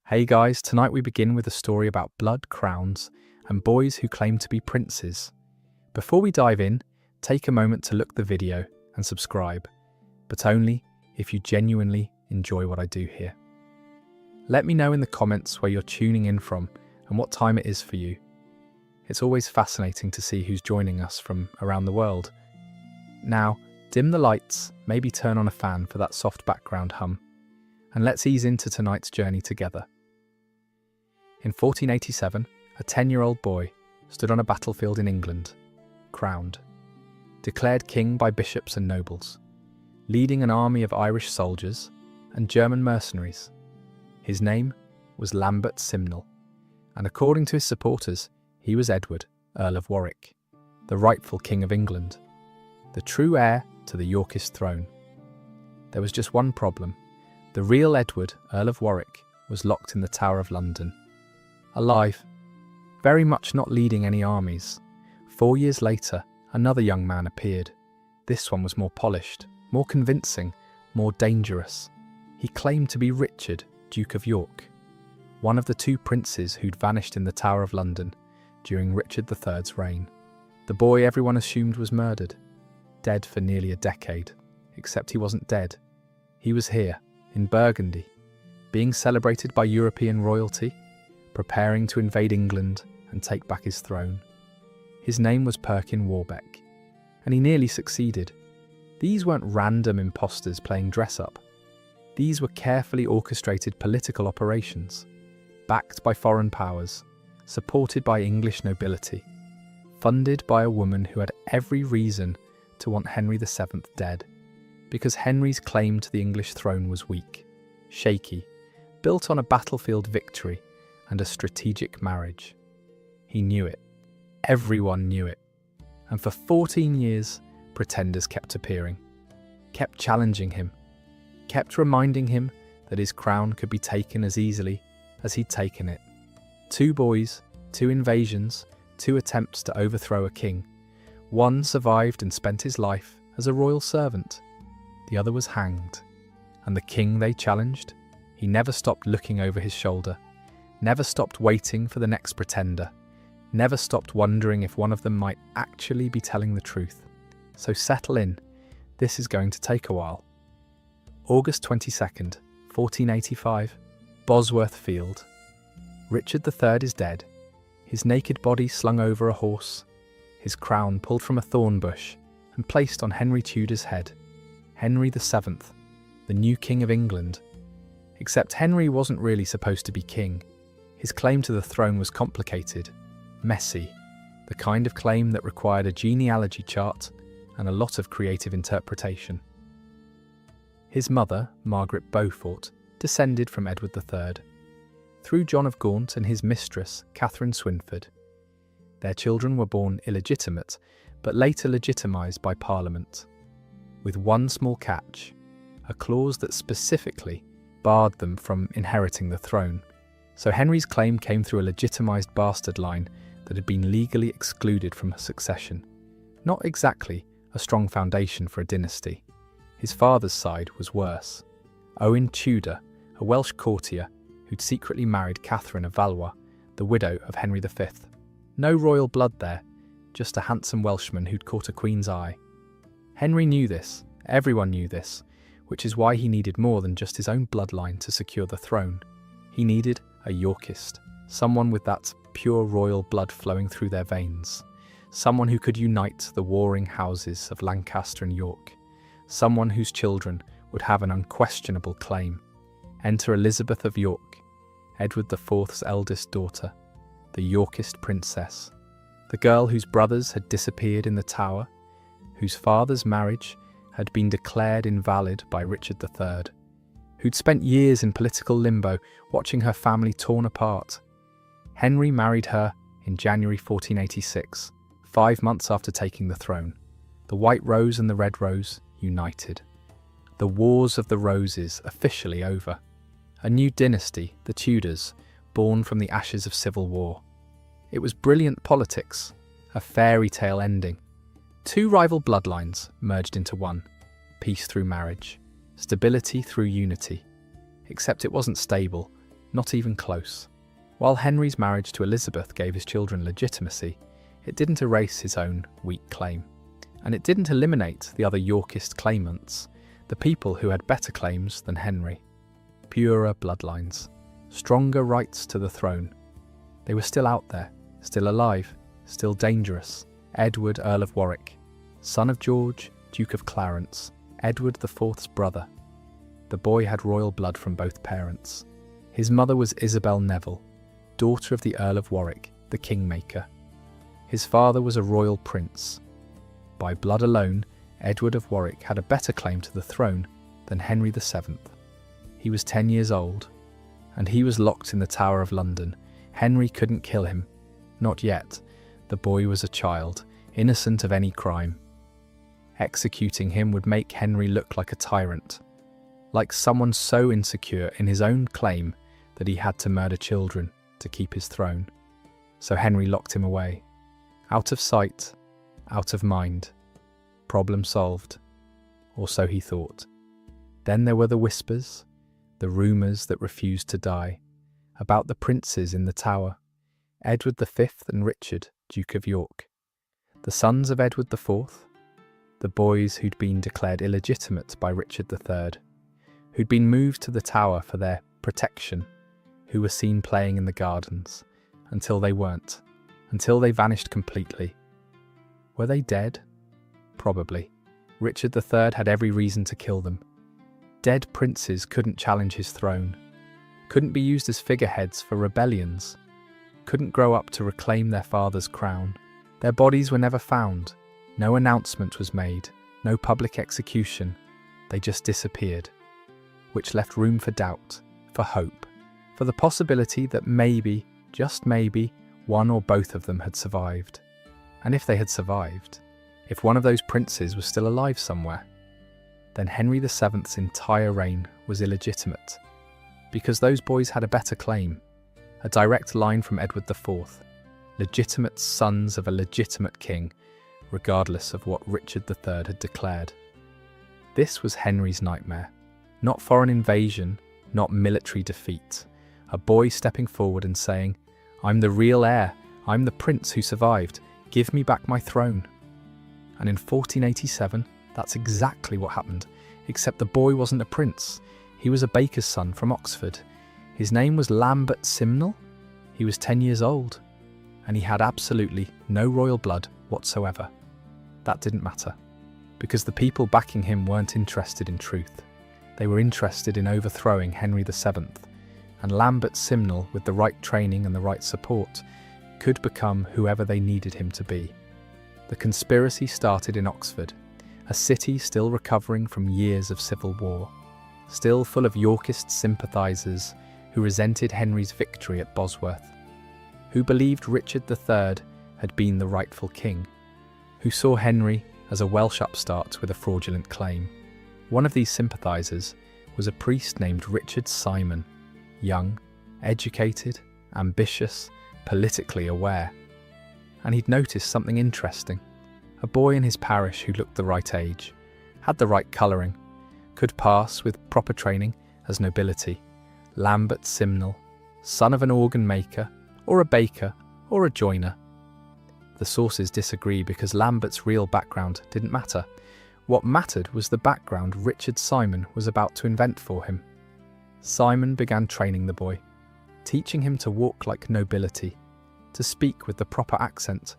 Hey guys, tonight we begin with a story about blood, crowns, and boys who claim to be princes. Before we dive in, take a moment to look the video and subscribe, but only if you genuinely enjoy what I do here. Let me know in the comments where you're tuning in from and what time it is for you. It's always fascinating to see who's joining us from around the world. Now, dim the lights, maybe turn on a fan for that soft background hum, and let's ease into tonight's journey together. In 1487, a 10-year-old boy stood on a battlefield in England, crowned, declared king by bishops and nobles, leading an army of Irish soldiers and German mercenaries. His name was Lambert Simnel, and according to his supporters, he was Edward, Earl of Warwick, the rightful King of England, the true heir to the Yorkist throne. There was just one problem. The real Edward, Earl of Warwick, was locked in the Tower of London. Alive, very much not leading any armies. 4 years later, another young man appeared. This one was more polished, more convincing, more dangerous. He claimed to be Richard, Duke of York, one of the two princes who'd vanished in the Tower of London during Richard III's reign. The boy everyone assumed was murdered, dead for nearly a decade, except he wasn't dead. He was here, in Burgundy, being celebrated by European royalty, preparing to invade England and take back his throne. His name was Perkin Warbeck, and he nearly succeeded. These weren't random impostors playing dress-up. These were carefully orchestrated political operations, backed by foreign powers, supported by English nobility, funded by a woman who had every reason to want Henry VII dead, because Henry's claim to the English throne was weak, shaky, built on a battlefield victory and a strategic marriage. He knew it. Everyone knew it. And for 14 years, pretenders kept appearing, kept challenging him, kept reminding him that his crown could be taken as easily as he'd taken it. 2 boys, 2 invasions, 2 attempts to overthrow a king. One survived and spent his life as a royal servant. The other was hanged. And the king they challenged? He never stopped looking over his shoulder, never stopped waiting for the next pretender, never stopped wondering if one of them might actually be telling the truth. So settle in, this is going to take a while. August 22nd, 1485, Bosworth Field. Richard III is dead, his naked body slung over a horse, his crown pulled from a thorn bush and placed on Henry Tudor's head. Henry VII, the new King of England. Except Henry wasn't really supposed to be king. His claim to the throne was complicated, messy, the kind of claim that required a genealogy chart and a lot of creative interpretation. His mother, Margaret Beaufort, descended from Edward III, through John of Gaunt and his mistress, Catherine Swynford. Their children were born illegitimate, but later legitimised by Parliament, with one small catch, a clause that specifically barred them from inheriting the throne. So Henry's claim came through a legitimised bastard line that had been legally excluded from succession. Not exactly a strong foundation for a dynasty. His father's side was worse. Owen Tudor, a Welsh courtier who'd secretly married Catherine of Valois, the widow of Henry V. No royal blood there, just a handsome Welshman who'd caught a queen's eye. Henry knew this, everyone knew this, which is why he needed more than just his own bloodline to secure the throne. He needed a Yorkist, someone with that pure royal blood flowing through their veins, someone who could unite the warring houses of Lancaster and York, someone whose children would have an unquestionable claim. Enter Elizabeth of York, Edward IV's eldest daughter, the Yorkist princess, the girl whose brothers had disappeared in the Tower, whose father's marriage had been declared invalid by Richard III, who'd spent years in political limbo watching her family torn apart. Henry married her in January 1486, 5 months after taking the throne. The White Rose and the Red Rose united. The Wars of the Roses officially over. A new dynasty, the Tudors, born from the ashes of civil war. It was brilliant politics, a fairy tale ending. 2 rival bloodlines merged into one. Peace through marriage, stability through unity. Except it wasn't stable, Not even close. While Henry's marriage to Elizabeth gave his children legitimacy, it didn't erase his own weak claim. And it didn't eliminate the other Yorkist claimants, the people who had better claims than Henry. Purer bloodlines, stronger rights to the throne. They were still out there, still alive, still dangerous. Edward, Earl of Warwick, son of George, Duke of Clarence, Edward IV's brother. The boy had royal blood from both parents. His mother was Isabel Neville, daughter of the Earl of Warwick, the kingmaker. His father was a royal prince. By blood alone, Edward of Warwick had a better claim to the throne than Henry VII. He was 10 years old, and he was locked in the Tower of London. Henry couldn't kill him. Not yet. The boy was a child, innocent of any crime. Executing him would make Henry look like a tyrant, like someone so insecure in his own claim that he had to murder children to keep his throne. So Henry locked him away. Out of sight, out of mind. Problem solved. Or so he thought. Then there were the whispers, the rumours that refused to die, about the princes in the Tower, Edward V and Richard, Duke of York, the sons of Edward IV, the boys who'd been declared illegitimate by Richard III, who'd been moved to the Tower for their protection, who were seen playing in the gardens, until they weren't, until they vanished completely. Were they dead? Probably. Richard III had every reason to kill them. Dead princes couldn't challenge his throne, couldn't be used as figureheads for rebellions, couldn't grow up to reclaim their father's crown. Their bodies were never found. No announcement was made, no public execution. They just disappeared, which left room for doubt, for hope, for the possibility that maybe, just maybe, one or both of them had survived. And if they had survived, if one of those princes was still alive somewhere, then Henry VII's entire reign was illegitimate, because those boys had a better claim, a direct line from Edward IV, legitimate sons of a legitimate king, regardless of what Richard III had declared. This was Henry's nightmare. Not foreign invasion, not military defeat. A boy stepping forward and saying, "I'm the real heir, I'm the prince who survived, give me back my throne." And in 1487, that's exactly what happened, except the boy wasn't a prince. He was a baker's son from Oxford. His name was Lambert Simnel. He was 10 years old, and he had absolutely no royal blood whatsoever. That didn't matter, because the people backing him weren't interested in truth. They were interested in overthrowing Henry VII, and Lambert Simnel, with the right training and the right support, could become whoever they needed him to be. The conspiracy started in Oxford, a city still recovering from years of civil war, still full of Yorkist sympathisers who resented Henry's victory at Bosworth, who believed Richard III had been the rightful king, who saw Henry as a Welsh upstart with a fraudulent claim. One of these sympathisers was a priest named Richard Simon, young, educated, ambitious, politically aware. And he'd noticed something interesting. A boy in his parish who looked the right age, had the right colouring, could pass with proper training as nobility. Lambert Simnel, son of an organ maker, or a baker, or a joiner. The sources disagree because Lambert's real background didn't matter. What mattered was the background Richard Simon was about to invent for him. Simon began training the boy, teaching him to walk like nobility, to speak with the proper accent,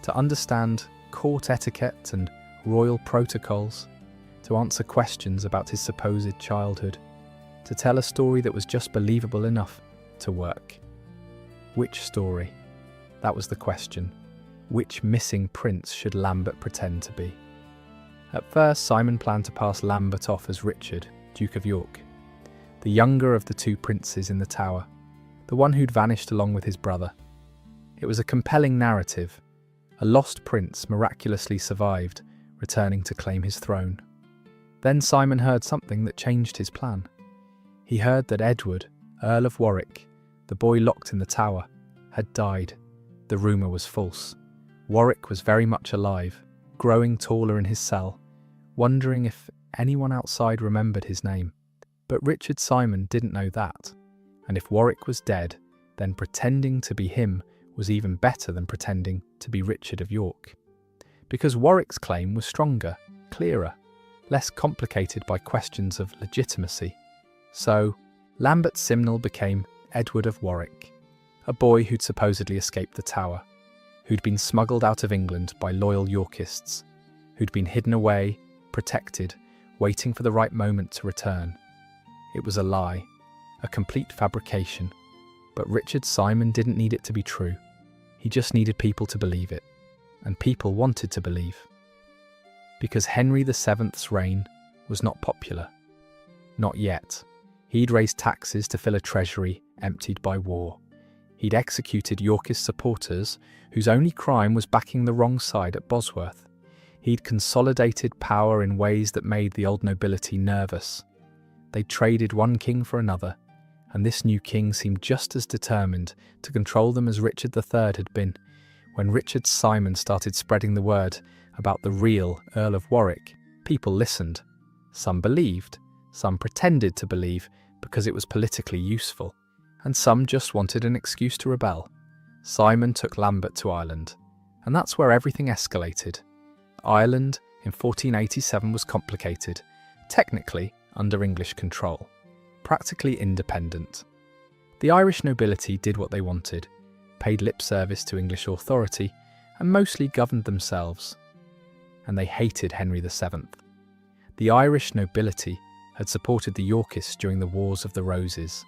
to understand court etiquette and royal protocols, to answer questions about his supposed childhood, to tell a story that was just believable enough to work. Which story? That was the question. Which missing prince should Lambert pretend to be? At first, Simon planned to pass Lambert off as Richard, Duke of York, the younger of the two princes in the Tower, the one who'd vanished along with his brother. It was a compelling narrative. A lost prince miraculously survived, returning to claim his throne. Then Simon heard something that changed his plan. He heard that Edward, Earl of Warwick, the boy locked in the Tower, had died. The rumour was false. Warwick was very much alive, growing taller in his cell, wondering if anyone outside remembered his name. But Richard Simon didn't know that. And if Warwick was dead, then pretending to be him was even better than pretending to be Richard of York. Because Warwick's claim was stronger, clearer, less complicated by questions of legitimacy. So, Lambert Simnel became Edward of Warwick, a boy who'd supposedly escaped the Tower, who'd been smuggled out of England by loyal Yorkists, who'd been hidden away, protected, waiting for the right moment to return. It was a lie, a complete fabrication, but Richard Simon didn't need it to be true. He just needed people to believe it, and people wanted to believe. Because Henry VII's reign was not popular. Not yet. He'd raised taxes to fill a treasury emptied by war. He'd executed Yorkist supporters whose only crime was backing the wrong side at Bosworth. He'd consolidated power in ways that made the old nobility nervous. They'd traded one king for another, and this new king seemed just as determined to control them as Richard III had been. When Richard Simon started spreading the word about the real Earl of Warwick, people listened. Some believed, some pretended to believe because it was politically useful, and some just wanted an excuse to rebel. Simon took Lambert to Ireland, and that's where everything escalated. Ireland in 1487 was complicated, technically under English control, practically independent. The Irish nobility did what they wanted, paid lip service to English authority, and mostly governed themselves. And they hated Henry VII. The Irish nobility had supported the Yorkists during the Wars of the Roses.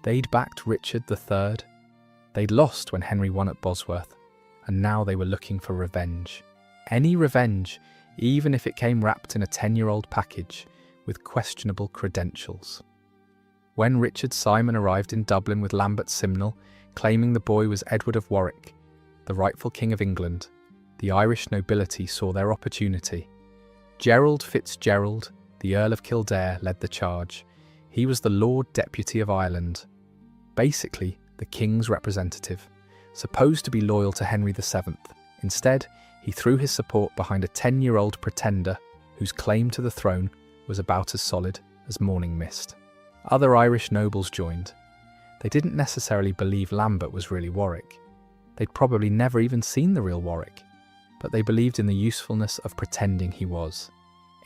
They'd backed Richard III. They'd lost when Henry won at Bosworth, and now they were looking for revenge. Any revenge, even if it came wrapped in a 10-year-old package with questionable credentials. When Richard Simon arrived in Dublin with Lambert Simnel, claiming the boy was Edward of Warwick, the rightful King of England, the Irish nobility saw their opportunity. Gerald Fitzgerald, the Earl of Kildare, led the charge. He was the Lord Deputy of Ireland, basically the King's representative, supposed to be loyal to Henry VII. Instead, he threw his support behind a 10-year-old pretender whose claim to the throne was about as solid as morning mist. Other Irish nobles joined. They didn't necessarily believe Lambert was really Warwick. They'd probably never even seen the real Warwick, but they believed in the usefulness of pretending he was,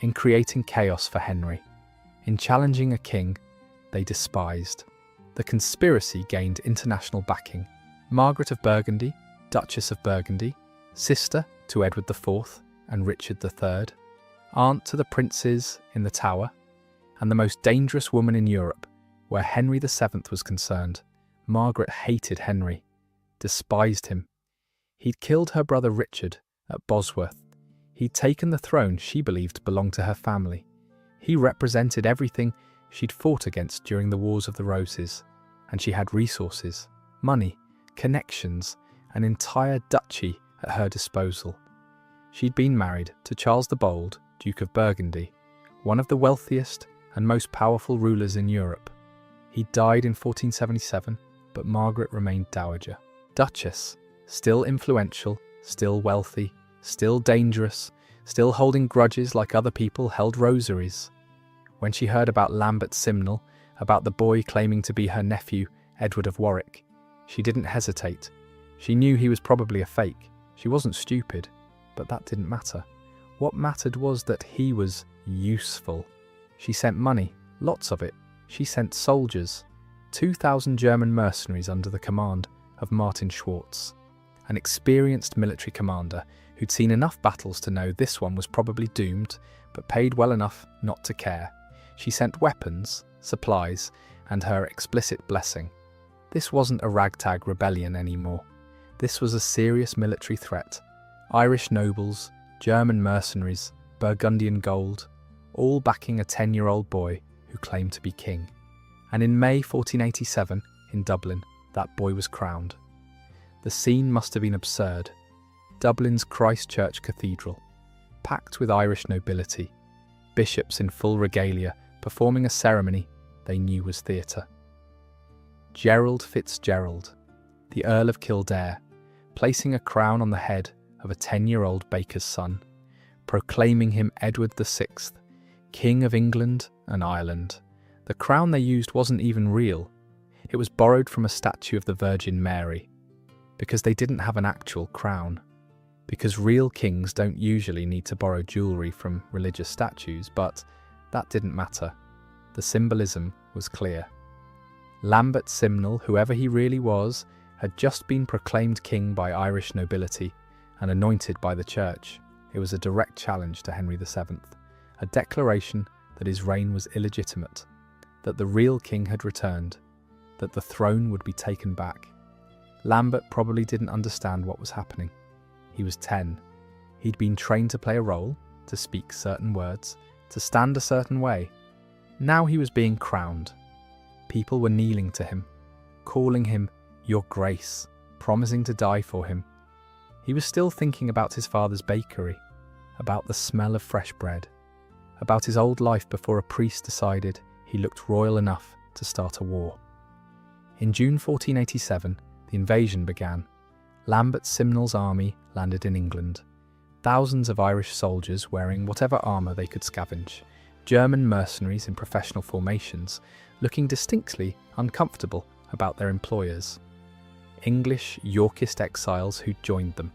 in creating chaos for Henry, in challenging a king they despised. The conspiracy gained international backing. Margaret of Burgundy, Duchess of Burgundy, sister to Edward IV and Richard III, aunt to the princes in the Tower, and the most dangerous woman in Europe, where Henry VII was concerned. Margaret hated Henry, despised him. He'd killed her brother Richard at Bosworth. He'd taken the throne she believed belonged to her family. He represented everything she'd fought against during the Wars of the Roses, and she had resources, money, connections, an entire duchy at her disposal. She'd been married to Charles the Bold, Duke of Burgundy, one of the wealthiest and most powerful rulers in Europe. He died in 1477, but Margaret remained dowager. Duchess, still influential, still wealthy, still dangerous, still holding grudges like other people held rosaries. When she heard about Lambert Simnel, about the boy claiming to be her nephew, Edward of Warwick, she didn't hesitate. She knew he was probably a fake. She wasn't stupid, but that didn't matter. What mattered was that he was useful. She sent money, lots of it. She sent soldiers, 2,000 German mercenaries under the command of Martin Schwartz, an experienced military commander who'd seen enough battles to know this one was probably doomed, but paid well enough not to care. She sent weapons, supplies, and her explicit blessing. This wasn't a ragtag rebellion anymore. This was a serious military threat. Irish nobles, German mercenaries, Burgundian gold, all backing a 10-year-old boy who claimed to be king. And in May 1487, in Dublin, that boy was crowned. The scene must have been absurd. Dublin's Christ Church Cathedral, packed with Irish nobility, bishops in full regalia performing a ceremony they knew was theatre. Gerald Fitzgerald, the Earl of Kildare, placing a crown on the head of a 10-year-old baker's son, proclaiming him Edward VI, King of England and Ireland. The crown they used wasn't even real. It was borrowed from a statue of the Virgin Mary, because they didn't have an actual crown. Because real kings don't usually need to borrow jewellery from religious statues, but that didn't matter. The symbolism was clear. Lambert Simnel, whoever he really was, had just been proclaimed king by Irish nobility and anointed by the church. It was a direct challenge to Henry VII, a declaration that his reign was illegitimate, that the real king had returned, that the throne would be taken back. Lambert probably didn't understand what was happening. He was 10. He'd been trained to play a role, to speak certain words, to stand a certain way. Now he was being crowned. People were kneeling to him, calling him Your Grace, promising to die for him. He was still thinking about his father's bakery, about the smell of fresh bread, about his old life before a priest decided he looked royal enough to start a war. In June 1487, the invasion began. Lambert Simnel's army landed in England. Thousands of Irish soldiers wearing whatever armour they could scavenge, German mercenaries in professional formations, looking distinctly uncomfortable about their employers. English Yorkist exiles who joined them,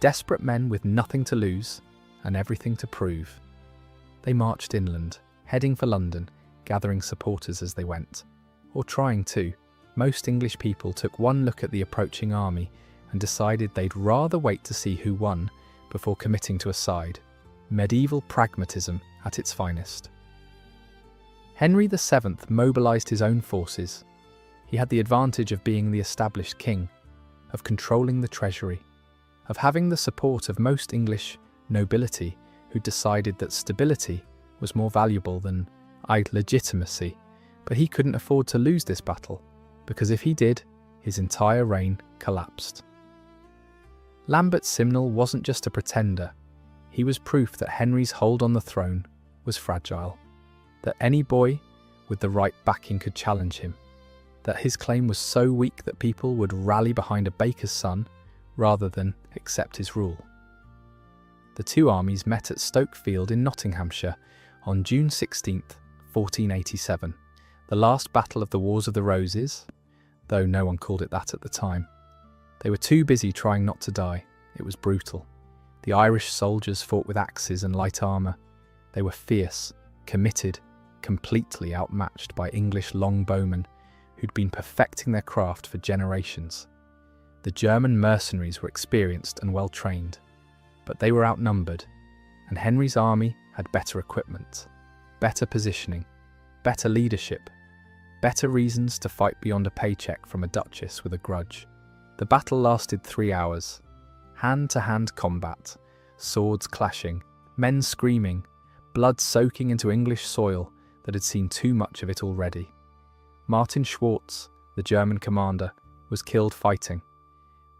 desperate men with nothing to lose and everything to prove. They marched inland, heading for London, gathering supporters as they went. Or trying to. Most English people took one look at the approaching army and decided they'd rather wait to see who won before committing to a side. Medieval pragmatism at its finest. Henry VII mobilised his own forces. He had the advantage of being the established king, of controlling the treasury, of having the support of most English nobility who decided that stability was more valuable than legitimacy. But he couldn't afford to lose this battle, because if he did, his entire reign collapsed. Lambert Simnel wasn't just a pretender. He was proof that Henry's hold on the throne was fragile, that any boy with the right backing could challenge him, that his claim was so weak that people would rally behind a baker's son rather than accept his rule. The two armies met at Stoke Field in Nottinghamshire on June 16, 1487, the last battle of the Wars of the Roses, though no one called it that at the time. They were too busy trying not to die. It was brutal. The Irish soldiers fought with axes and light armour. They were fierce, committed, completely outmatched by English longbowmen who'd been perfecting their craft for generations. The German mercenaries were experienced and well-trained, but they were outnumbered, and Henry's army had better equipment, better positioning, better leadership, better reasons to fight beyond a paycheck from a duchess with a grudge. The battle lasted 3 hours. Hand-to-hand combat, swords clashing, men screaming, blood soaking into English soil that had seen too much of it already. Martin Schwartz, the German commander, was killed fighting.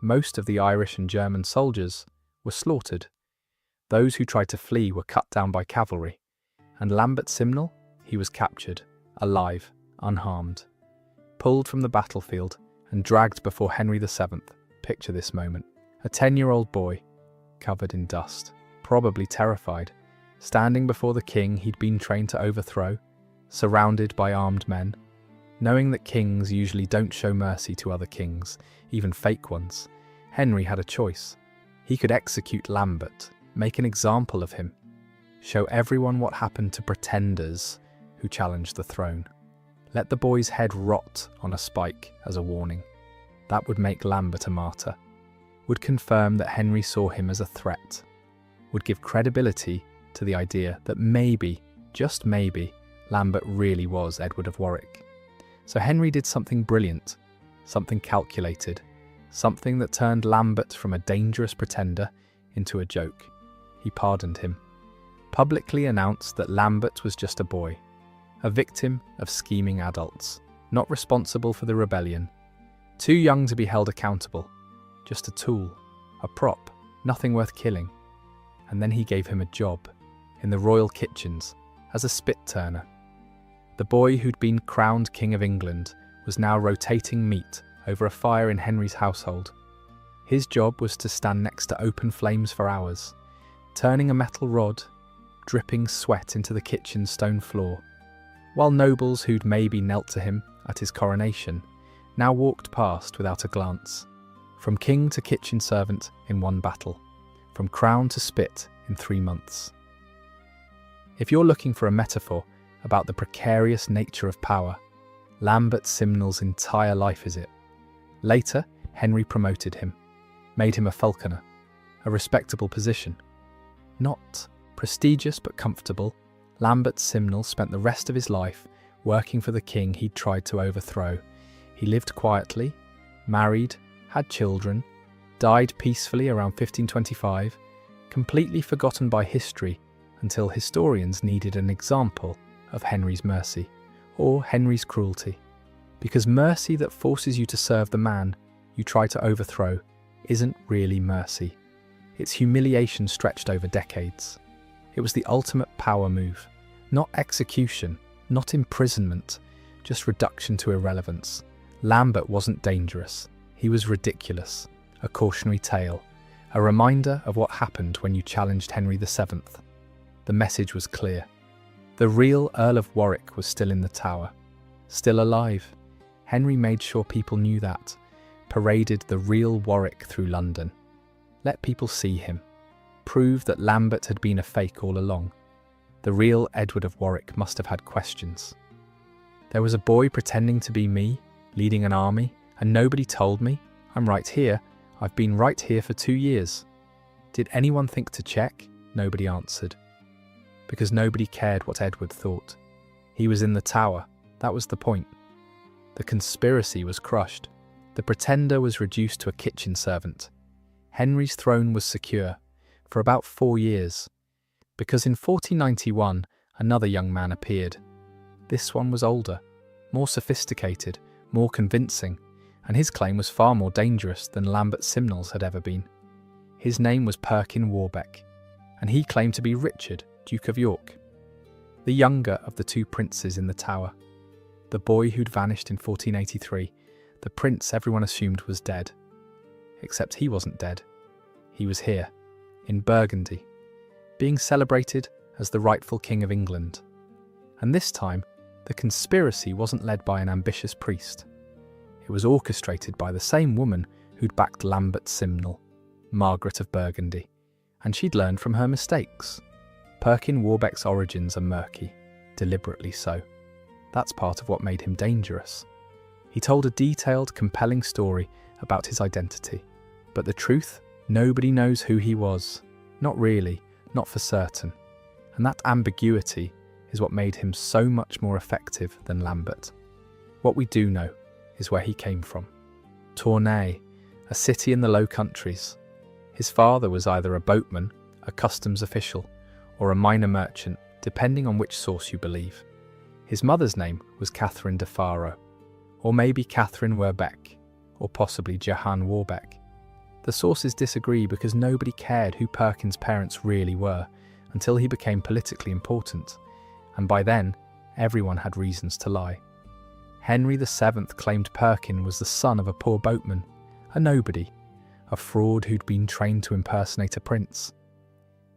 Most of the Irish and German soldiers were slaughtered. Those who tried to flee were cut down by cavalry. And Lambert Simnel, he was captured, alive, unharmed, pulled from the battlefield and dragged before Henry VII. Picture this moment. A 10-year-old boy, covered in dust, probably terrified, standing before the king he'd been trained to overthrow, surrounded by armed men. Knowing that kings usually don't show mercy to other kings, even fake ones, Henry had a choice. He could execute Lambert, make an example of him, show everyone what happened to pretenders who challenged the throne. Let the boy's head rot on a spike as a warning. That would make Lambert a martyr, would confirm that Henry saw him as a threat, would give credibility to the idea that maybe, just maybe, Lambert really was Edward of Warwick. So Henry did something brilliant, something calculated, something that turned Lambert from a dangerous pretender into a joke. He pardoned him, publicly announced that Lambert was just a boy, a victim of scheming adults, not responsible for the rebellion, too young to be held accountable, just a tool, a prop, nothing worth killing. And then he gave him a job in the royal kitchens as a spit turner. The boy who'd been crowned King of England was now rotating meat over a fire in Henry's household. His job was to stand next to open flames for hours, turning a metal rod, dripping sweat into the kitchen stone floor, while nobles who'd maybe knelt to him at his coronation now walked past without a glance. From king to kitchen servant in one battle, from crown to spit in 3 months. If you're looking for a metaphor about the precarious nature of power, Lambert Simnel's entire life is it. Later, Henry promoted him, made him a falconer, a respectable position. Not prestigious but comfortable, Lambert Simnel spent the rest of his life working for the king he'd tried to overthrow. He lived quietly, married, had children, died peacefully around 1525, completely forgotten by history until historians needed an example of Henry's mercy, or Henry's cruelty. Because mercy that forces you to serve the man you try to overthrow isn't really mercy. It's humiliation stretched over decades. It was the ultimate power move. Not execution, not imprisonment, just reduction to irrelevance. Lambert wasn't dangerous. He was ridiculous. A cautionary tale. A reminder of what happened when you challenged Henry VII. The message was clear. The real Earl of Warwick was still in the Tower. Still alive. Henry made sure people knew that. Paraded the real Warwick through London. Let people see him. Prove that Lambert had been a fake all along. The real Edward of Warwick must have had questions. There was a boy pretending to be me, leading an army, and nobody told me. I'm right here. I've been right here for 2 years. Did anyone think to check? Nobody answered. Because nobody cared what Edward thought. He was in the Tower. That was the point. The conspiracy was crushed. The pretender was reduced to a kitchen servant. Henry's throne was secure for about 4 years. Because in 1491, another young man appeared. This one was older, more sophisticated, more convincing, and his claim was far more dangerous than Lambert Simnel's had ever been. His name was Perkin Warbeck, and he claimed to be Richard, Duke of York, the younger of the 2 princes in the Tower. The boy who'd vanished in 1483, the prince everyone assumed was dead. Except he wasn't dead. He was here, in Burgundy, being celebrated as the rightful King of England. And this time, the conspiracy wasn't led by an ambitious priest. It was orchestrated by the same woman who'd backed Lambert Simnel, Margaret of Burgundy, and she'd learned from her mistakes. Perkin Warbeck's origins are murky, deliberately so. That's part of what made him dangerous. He told a detailed, compelling story about his identity. But the truth? Nobody knows who he was. Not really, not for certain. And that ambiguity is what made him so much more effective than Lambert. What we do know is where he came from. Tournai, a city in the Low Countries. His father was either a boatman, a customs official, or a minor merchant, depending on which source you believe. His mother's name was Catherine de Faro, or maybe Catherine Warbeck, or possibly Johann Warbeck. The sources disagree because nobody cared who Perkin's parents really were until he became politically important, and by then, everyone had reasons to lie. Henry VII claimed Perkin was the son of a poor boatman, a nobody, a fraud who'd been trained to impersonate a prince.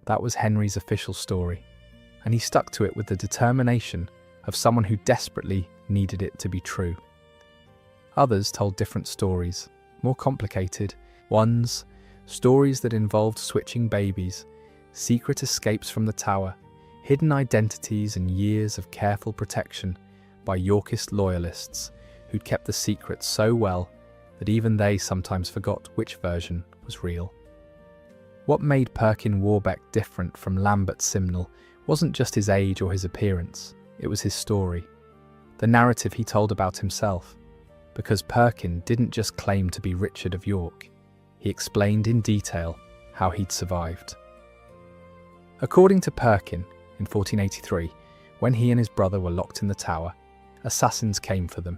That was Henry's official story, and he stuck to it with the determination of someone who desperately needed it to be true. Others told different stories, more complicated ones, stories that involved switching babies, secret escapes from the Tower, hidden identities and years of careful protection by Yorkist loyalists who'd kept the secret so well that even they sometimes forgot which version was real. What made Perkin Warbeck different from Lambert Simnel wasn't just his age or his appearance, it was his story, the narrative he told about himself. Because Perkin didn't just claim to be Richard of York, he explained in detail how he'd survived. According to Perkin, in 1483, when he and his brother were locked in the Tower, assassins came for them,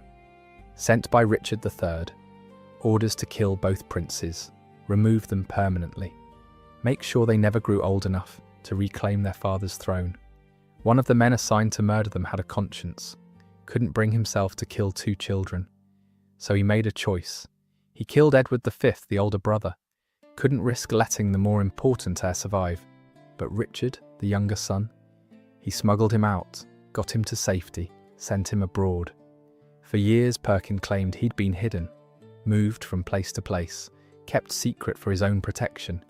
sent by Richard III, orders to kill both princes, remove them permanently, make sure they never grew old enough to reclaim their father's throne. One of the men assigned to murder them had a conscience, couldn't bring himself to kill 2 children. So he made a choice. He killed Edward V, the older brother. Couldn't risk letting the more important heir survive. But Richard, the younger son, he smuggled him out, got him to safety, sent him abroad. For years, Perkin claimed he'd been hidden, moved from place to place, kept secret for his own protection.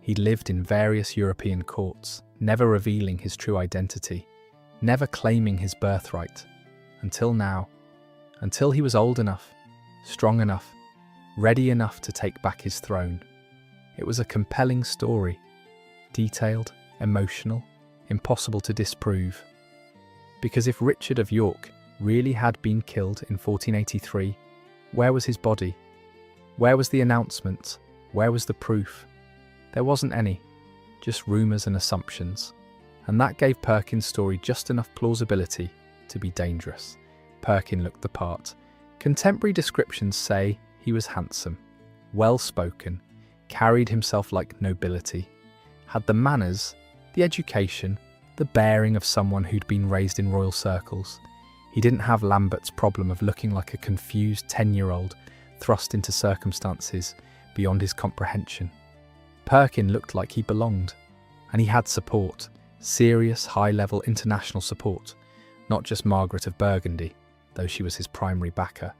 He'd lived in various European courts, never revealing his true identity, never claiming his birthright, until now, until he was old enough, strong enough, ready enough to take back his throne. It was a compelling story, detailed, emotional, impossible to disprove. Because if Richard of York really had been killed in 1483, where was his body? Where was the announcement? Where was the proof? There wasn't any, just rumours and assumptions. And that gave Perkin's story just enough plausibility to be dangerous. Perkin looked the part. Contemporary descriptions say he was handsome, well-spoken, carried himself like nobility, had the manners, the education, the bearing of someone who'd been raised in royal circles. He didn't have Lambert's problem of looking like a confused 10-year-old thrust into circumstances beyond his comprehension. Perkin looked like he belonged, and he had support, serious, high-level international support, not just Margaret of Burgundy, though she was his primary backer,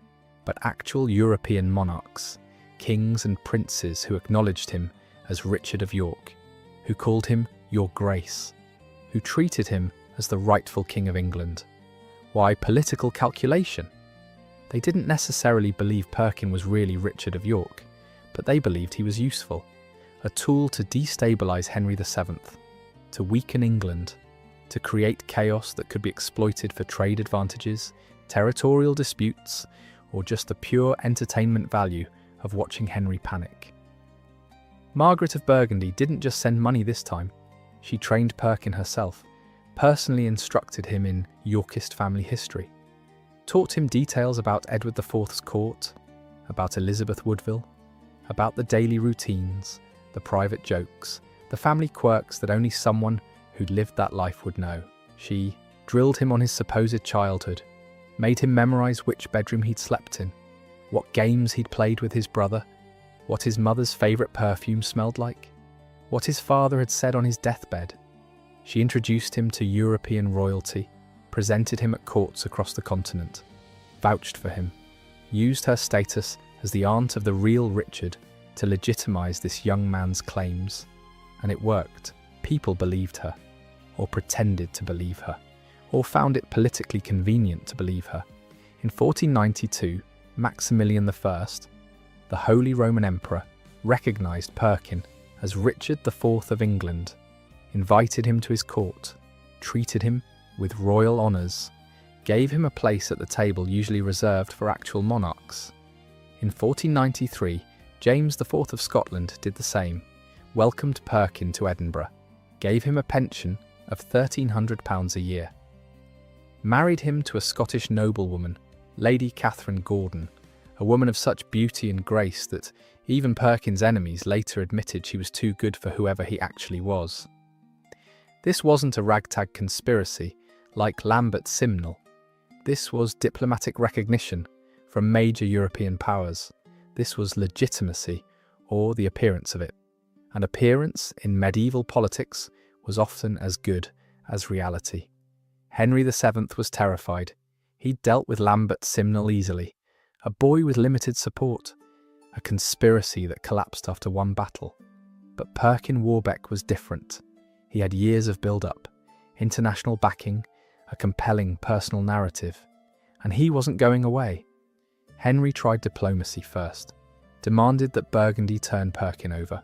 but actual European monarchs, kings and princes who acknowledged him as Richard of York, who called him Your Grace, who treated him as the rightful King of England. Why political calculation? They didn't necessarily believe Perkin was really Richard of York, but they believed he was useful, a tool to destabilise Henry VII, to weaken England, to create chaos that could be exploited for trade advantages, territorial disputes, or just the pure entertainment value of watching Henry panic. Margaret of Burgundy didn't just send money this time. She trained Perkin herself, personally instructed him in Yorkist family history, taught him details about Edward IV's court, about Elizabeth Woodville, about the daily routines, the private jokes, the family quirks that only someone who'd lived that life would know. She drilled him on his supposed childhood, made him memorise which bedroom he'd slept in, what games he'd played with his brother, what his mother's favourite perfume smelled like, what his father had said on his deathbed. She introduced him to European royalty, presented him at courts across the continent, vouched for him, used her status as the aunt of the real Richard to legitimise this young man's claims. And it worked. People believed her, or pretended to believe her, or found it politically convenient to believe her. In 1492, Maximilian I, the Holy Roman Emperor, recognised Perkin as Richard IV of England, invited him to his court, treated him with royal honours, gave him a place at the table usually reserved for actual monarchs. In 1493, James IV of Scotland did the same, welcomed Perkin to Edinburgh, gave him a pension of £1,300 a year, married him to a Scottish noblewoman, Lady Catherine Gordon, a woman of such beauty and grace that even Perkin's enemies later admitted she was too good for whoever he actually was. This wasn't a ragtag conspiracy like Lambert's Simnel. This was diplomatic recognition from major European powers. This was legitimacy, or the appearance of it. An appearance in medieval politics was often as good as reality. Henry VII was terrified. He'd dealt with Lambert's Simnel easily. A boy with limited support. A conspiracy that collapsed after one battle. But Perkin Warbeck was different. He had years of build-up, international backing, a compelling personal narrative. And he wasn't going away. Henry tried diplomacy first, demanded that Burgundy turn Perkin over,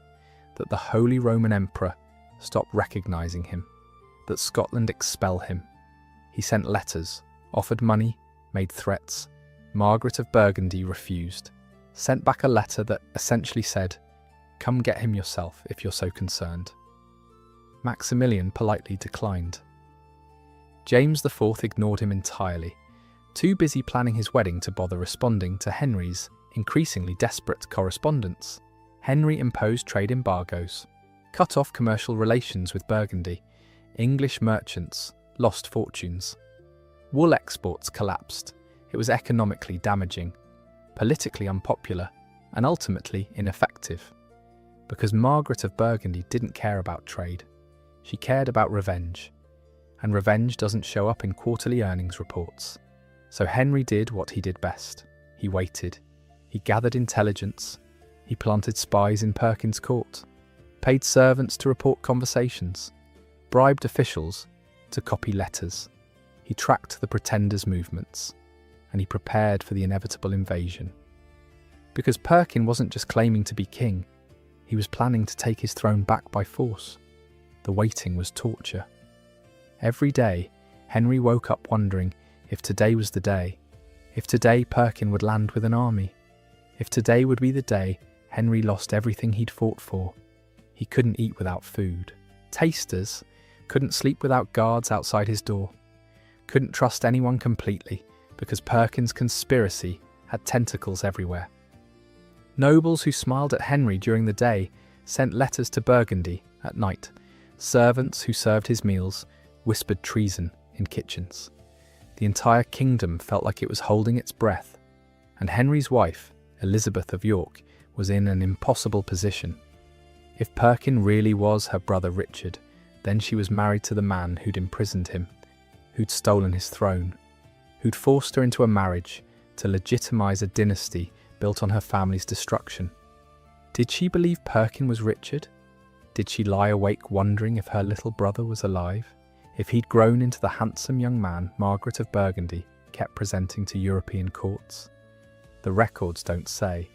that the Holy Roman Emperor stop recognising him, that Scotland expel him. He sent letters, offered money, made threats. Margaret of Burgundy refused, sent back a letter that essentially said, "Come get him yourself if you're so concerned." Maximilian politely declined. James IV ignored him entirely, too busy planning his wedding to bother responding to Henry's increasingly desperate correspondence. Henry imposed trade embargoes, cut off commercial relations with Burgundy. English merchants lost fortunes. Wool exports collapsed. It was economically damaging, politically unpopular, and ultimately ineffective. Because Margaret of Burgundy didn't care about trade. She cared about revenge. And revenge doesn't show up in quarterly earnings reports. So Henry did what he did best. He waited. He gathered intelligence. He planted spies in Perkin's court, paid servants to report conversations, bribed officials to copy letters. He tracked the pretenders' movements, and he prepared for the inevitable invasion. Because Perkin wasn't just claiming to be king, he was planning to take his throne back by force. The waiting was torture. Every day, Henry woke up wondering if today was the day, if today Perkin would land with an army, if today would be the day Henry lost everything he'd fought for. He couldn't eat without food. Tasters couldn't sleep without guards outside his door. Couldn't trust anyone completely because Perkin's conspiracy had tentacles everywhere. Nobles who smiled at Henry during the day sent letters to Burgundy at night. Servants who served his meals whispered treason in kitchens. The entire kingdom felt like it was holding its breath, and Henry's wife, Elizabeth of York, was in an impossible position. If Perkin really was her brother Richard, then she was married to the man who'd imprisoned him, who'd stolen his throne, who'd forced her into a marriage to legitimize a dynasty built on her family's destruction. Did she believe Perkin was Richard? Did she lie awake wondering if her little brother was alive? If he'd grown into the handsome young man Margaret of Burgundy kept presenting to European courts? The records don't say.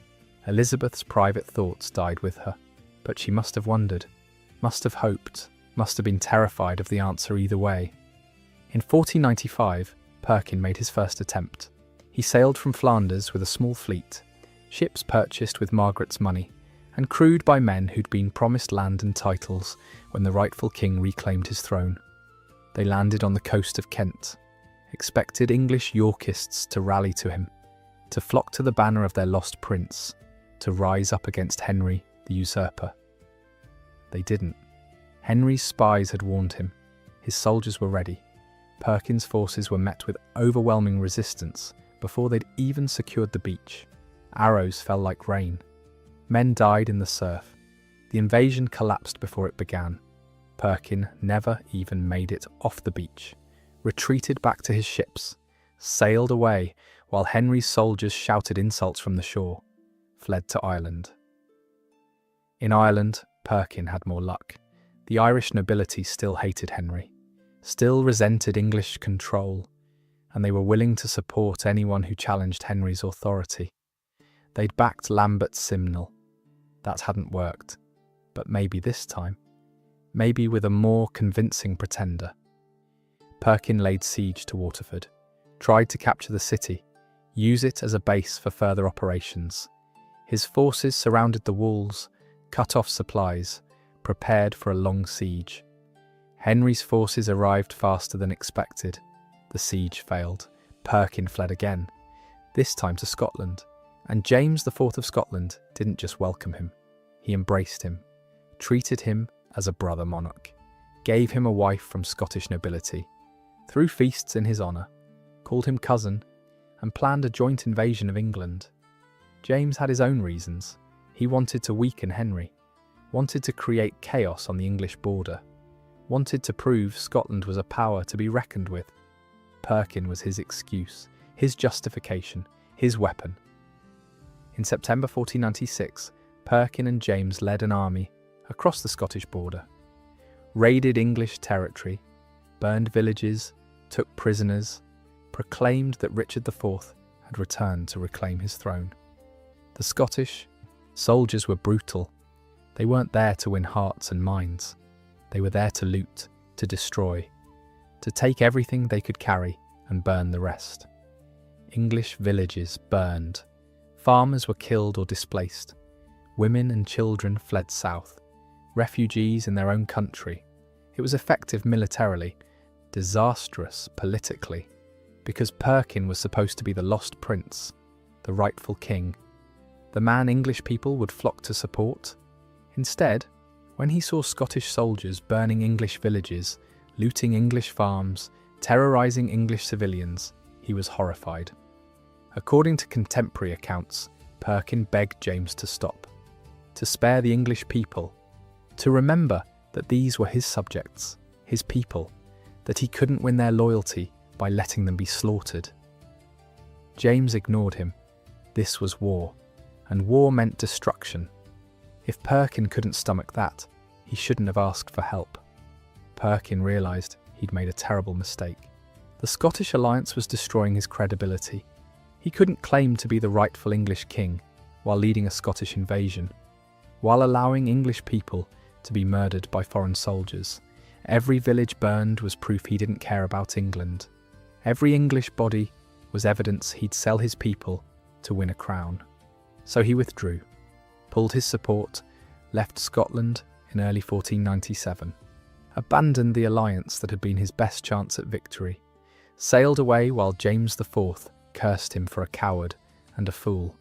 Elizabeth's private thoughts died with her, but she must have wondered, must have hoped, must have been terrified of the answer either way. In 1495, Perkin made his first attempt. He sailed from Flanders with a small fleet, ships purchased with Margaret's money, and crewed by men who'd been promised land and titles when the rightful king reclaimed his throne. They landed on the coast of Kent, expected English Yorkists to rally to him, to flock to the banner of their lost prince, to rise up against Henry, the usurper. They didn't. Henry's spies had warned him. His soldiers were ready. Perkin's forces were met with overwhelming resistance before they'd even secured the beach. Arrows fell like rain. Men died in the surf. The invasion collapsed before it began. Perkin never even made it off the beach, retreated back to his ships, sailed away while Henry's soldiers shouted insults from the shore, fled to Ireland. In Ireland, Perkin had more luck. The Irish nobility still hated Henry, still resented English control, and they were willing to support anyone who challenged Henry's authority. They'd backed Lambert's Simnel. That hadn't worked, but maybe this time, maybe with a more convincing pretender. Perkin laid siege to Waterford, tried to capture the city, use it as a base for further operations. His forces surrounded the walls, cut off supplies, prepared for a long siege. Henry's forces arrived faster than expected. The siege failed. Perkin fled again, this time to Scotland. And James IV of Scotland didn't just welcome him, he embraced him, treated him as a brother monarch, gave him a wife from Scottish nobility, threw feasts in his honour, called him cousin, and planned a joint invasion of England. James had his own reasons. He wanted to weaken Henry, wanted to create chaos on the English border, wanted to prove Scotland was a power to be reckoned with. Perkin was his excuse, his justification, his weapon. In September 1496, Perkin and James led an army across the Scottish border, raided English territory, burned villages, took prisoners, proclaimed that Richard IV had returned to reclaim his throne. The Scottish soldiers were brutal. They weren't there to win hearts and minds. They were there to loot, to destroy, to take everything they could carry and burn the rest. English villages burned. Farmers were killed or displaced. Women and children fled south, refugees in their own country. It was effective militarily, disastrous politically, because Perkin was supposed to be the lost prince, the rightful king, the man English people would flock to support. Instead, when he saw Scottish soldiers burning English villages, looting English farms, terrorising English civilians, he was horrified. According to contemporary accounts, Perkin begged James to stop, to spare the English people, to remember that these were his subjects, his people, that he couldn't win their loyalty by letting them be slaughtered. James ignored him. This was war, and war meant destruction. If Perkin couldn't stomach that, he shouldn't have asked for help. Perkin realised he'd made a terrible mistake. The Scottish alliance was destroying his credibility. He couldn't claim to be the rightful English king while leading a Scottish invasion, while allowing English people to be murdered by foreign soldiers. Every village burned was proof he didn't care about England. Every English body was evidence he'd sell his people to win a crown. So he withdrew, pulled his support, left Scotland in early 1497, abandoned the alliance that had been his best chance at victory, sailed away while James IV cursed him for a coward and a fool,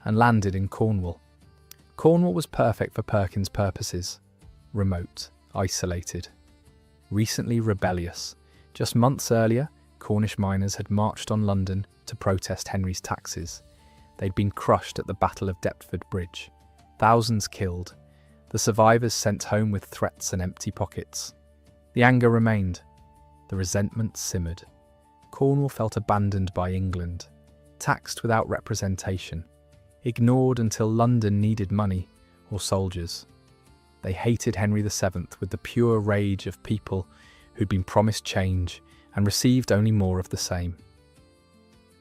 and landed in Cornwall. Cornwall was perfect for Perkin's purposes. Remote, isolated, recently rebellious. Just months earlier, Cornish miners had marched on London to protest Henry's taxes. They'd been crushed at the Battle of Deptford Bridge. Thousands killed. The survivors sent home with threats and empty pockets. The anger remained. The resentment simmered. Cornwall felt abandoned by England, taxed without representation, ignored until London needed money or soldiers. They hated Henry VII with the pure rage of people who'd been promised change and received only more of the same.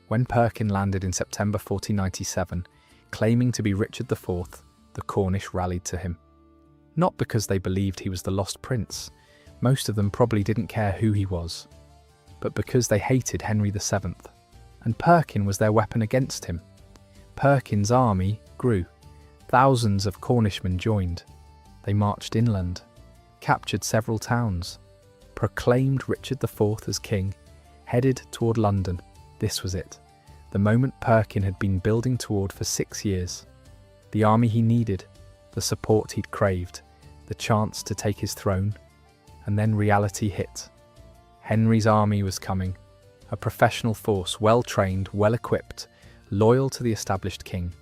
When Perkin landed in September 1497, claiming to be Richard IV, the Cornish rallied to him. Not because they believed he was the lost prince, most of them probably didn't care who he was, but because they hated Henry VII, and Perkin was their weapon against him. Perkin's army grew. Thousands of Cornishmen joined. They marched inland, captured several towns, proclaimed Richard IV as king, headed toward London. This was it, the moment Perkin had been building toward for 6 years. The army he needed, the support he'd craved, the chance to take his throne. And then reality hit. Henry's army was coming, a professional force, well-trained, well-equipped, loyal to the established king.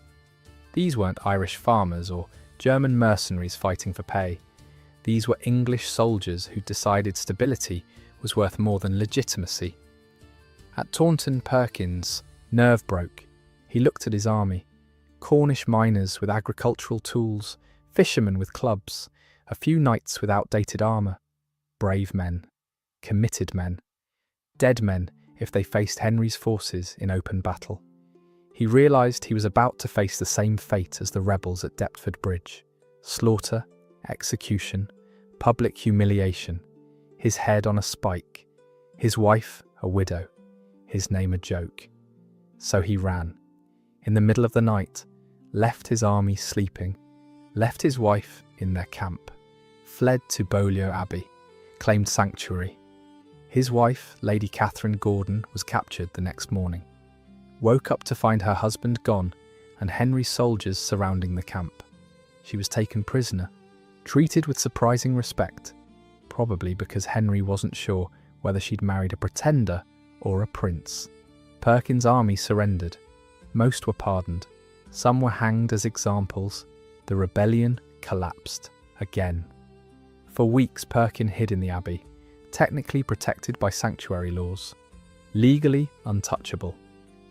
These weren't Irish farmers or German mercenaries fighting for pay. These were English soldiers who decided stability was worth more than legitimacy. At Taunton, Perkin's nerve broke. He looked at his army. Cornish miners with agricultural tools, fishermen with clubs, a few knights with outdated armour. Brave men, committed men, dead men if they faced Henry's forces in open battle. He realised he was about to face the same fate as the rebels at Deptford Bridge. Slaughter, execution, public humiliation, his head on a spike, his wife a widow, his name a joke. So he ran. In the middle of the night, left his army sleeping, left his wife in their camp, fled to Beaulieu Abbey, claimed sanctuary. His wife, Lady Catherine Gordon, was captured the next morning. Woke up to find her husband gone and Henry's soldiers surrounding the camp. She was taken prisoner, treated with surprising respect, probably because Henry wasn't sure whether she'd married a pretender or a prince. Perkin's army surrendered. Most were pardoned. Some were hanged as examples. The rebellion collapsed again. For weeks, Perkin hid in the abbey, technically protected by sanctuary laws, legally untouchable.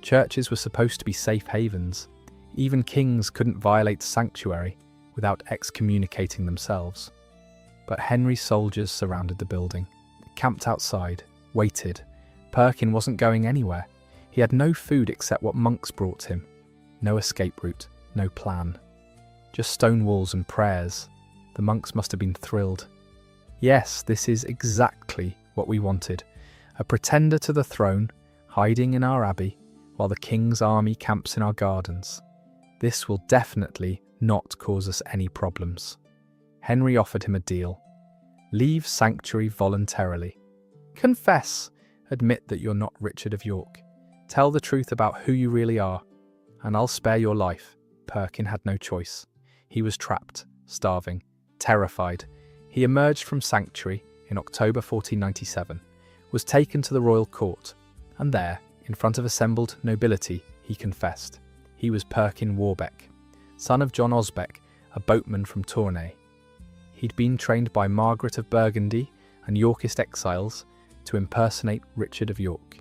Churches were supposed to be safe havens. Even kings couldn't violate sanctuary without excommunicating themselves. But Henry's soldiers surrounded the building, camped outside, waited. Perkin wasn't going anywhere. He had no food except what monks brought him. No escape route, no plan. Just stone walls and prayers. The monks must have been thrilled. Yes, this is exactly what we wanted. A pretender to the throne, hiding in our abbey, while the king's army camps in our gardens. This will definitely not cause us any problems. Henry offered him a deal. Leave sanctuary voluntarily. Confess. Admit that you're not Richard of York. Tell the truth about who you really are, and I'll spare your life. Perkin had no choice. He was trapped, starving, terrified. He emerged from sanctuary in October 1497, was taken to the royal court, and there, in front of assembled nobility, he confessed. He was Perkin Warbeck, son of John Osbeck, a boatman from Tournai. He'd been trained by Margaret of Burgundy and Yorkist exiles to impersonate Richard of York.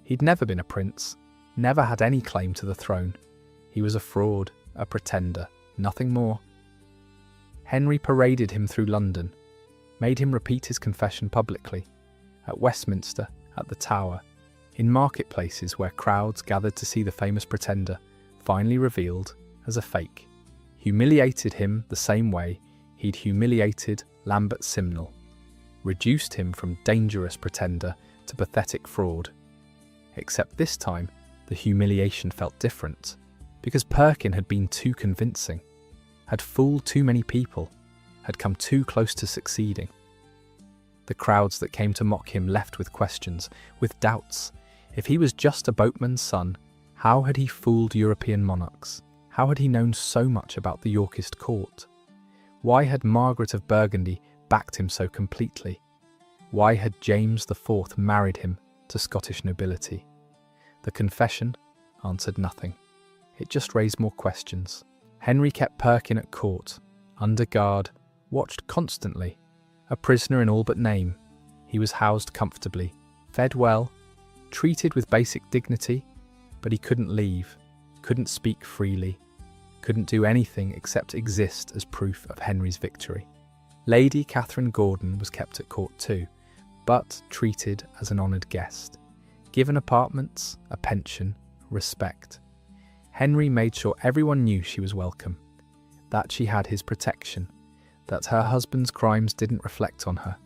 He'd never been a prince, never had any claim to the throne. He was a fraud, a pretender, nothing more. Henry paraded him through London, made him repeat his confession publicly, at Westminster, at the Tower, in marketplaces where crowds gathered to see the famous pretender finally revealed as a fake, humiliated him the same way he'd humiliated Lambert Simnel, reduced him from dangerous pretender to pathetic fraud. Except this time, the humiliation felt different, because Perkin had been too convincing, had fooled too many people, had come too close to succeeding. The crowds that came to mock him left with questions, with doubts. If he was just a boatman's son, how had he fooled European monarchs? How had he known so much about the Yorkist court? Why had Margaret of Burgundy backed him so completely? Why had James IV married him to Scottish nobility? The confession answered nothing. It just raised more questions. Henry kept Perkin at court, under guard, watched constantly, a prisoner in all but name. He was housed comfortably, fed well, treated with basic dignity, but he couldn't leave, couldn't speak freely, couldn't do anything except exist as proof of Henry's victory. Lady Catherine Gordon was kept at court too, but treated as an honoured guest, given apartments, a pension, respect. Henry made sure everyone knew she was welcome, that she had his protection, that her husband's crimes didn't reflect on her.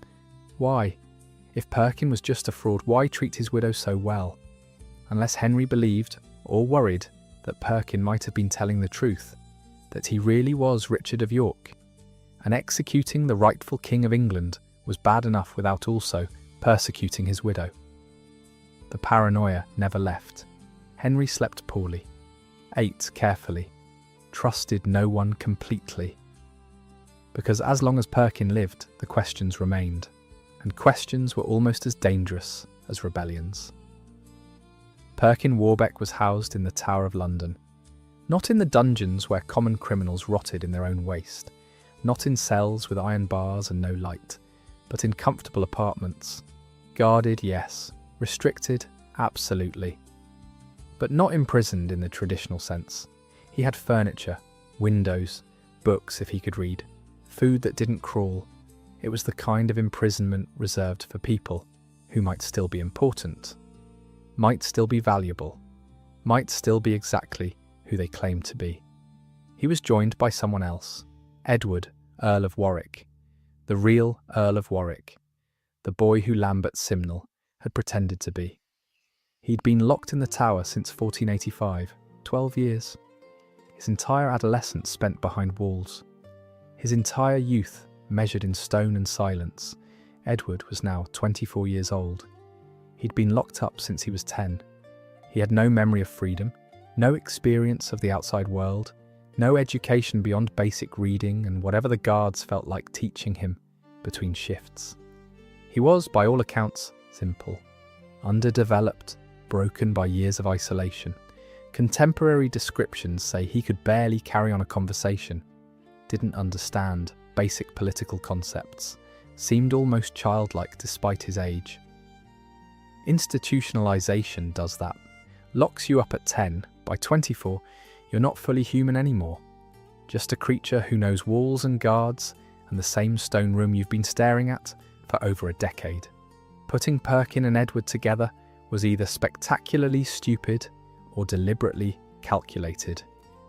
Why? If Perkin was just a fraud, why treat his widow so well? Unless Henry believed, or worried, that Perkin might have been telling the truth, that he really was Richard of York, and executing the rightful King of England was bad enough without also persecuting his widow. The paranoia never left. Henry slept poorly, ate carefully, trusted no one completely. Because as long as Perkin lived, the questions remained, and questions were almost as dangerous as rebellions. Perkin Warbeck was housed in the Tower of London, not in the dungeons where common criminals rotted in their own waste, not in cells with iron bars and no light, but in comfortable apartments. Guarded, yes. Restricted, absolutely. But not imprisoned in the traditional sense. He had furniture, windows, books if he could read, food that didn't crawl. It was the kind of imprisonment reserved for people who might still be important, might still be valuable, might still be exactly who they claimed to be. He was joined by someone else, Edward, Earl of Warwick, the real Earl of Warwick, the boy who Lambert Simnel had pretended to be. He'd been locked in the Tower since 1485, 12 years. His entire adolescence spent behind walls. His entire youth measured in stone and silence. Edward was now 24 years old. He'd been locked up since he was 10. He had no memory of freedom, no experience of the outside world, no education beyond basic reading and whatever the guards felt like teaching him between shifts. He was, by all accounts, simple, underdeveloped, broken by years of isolation. Contemporary descriptions say he could barely carry on a conversation, didn't understand basic political concepts, seemed almost childlike despite his age. Institutionalization does that. Locks you up at 10, by 24, you're not fully human anymore. Just a creature who knows walls and guards and the same stone room you've been staring at for over a decade. Putting Perkin and Edward together was either spectacularly stupid or deliberately calculated,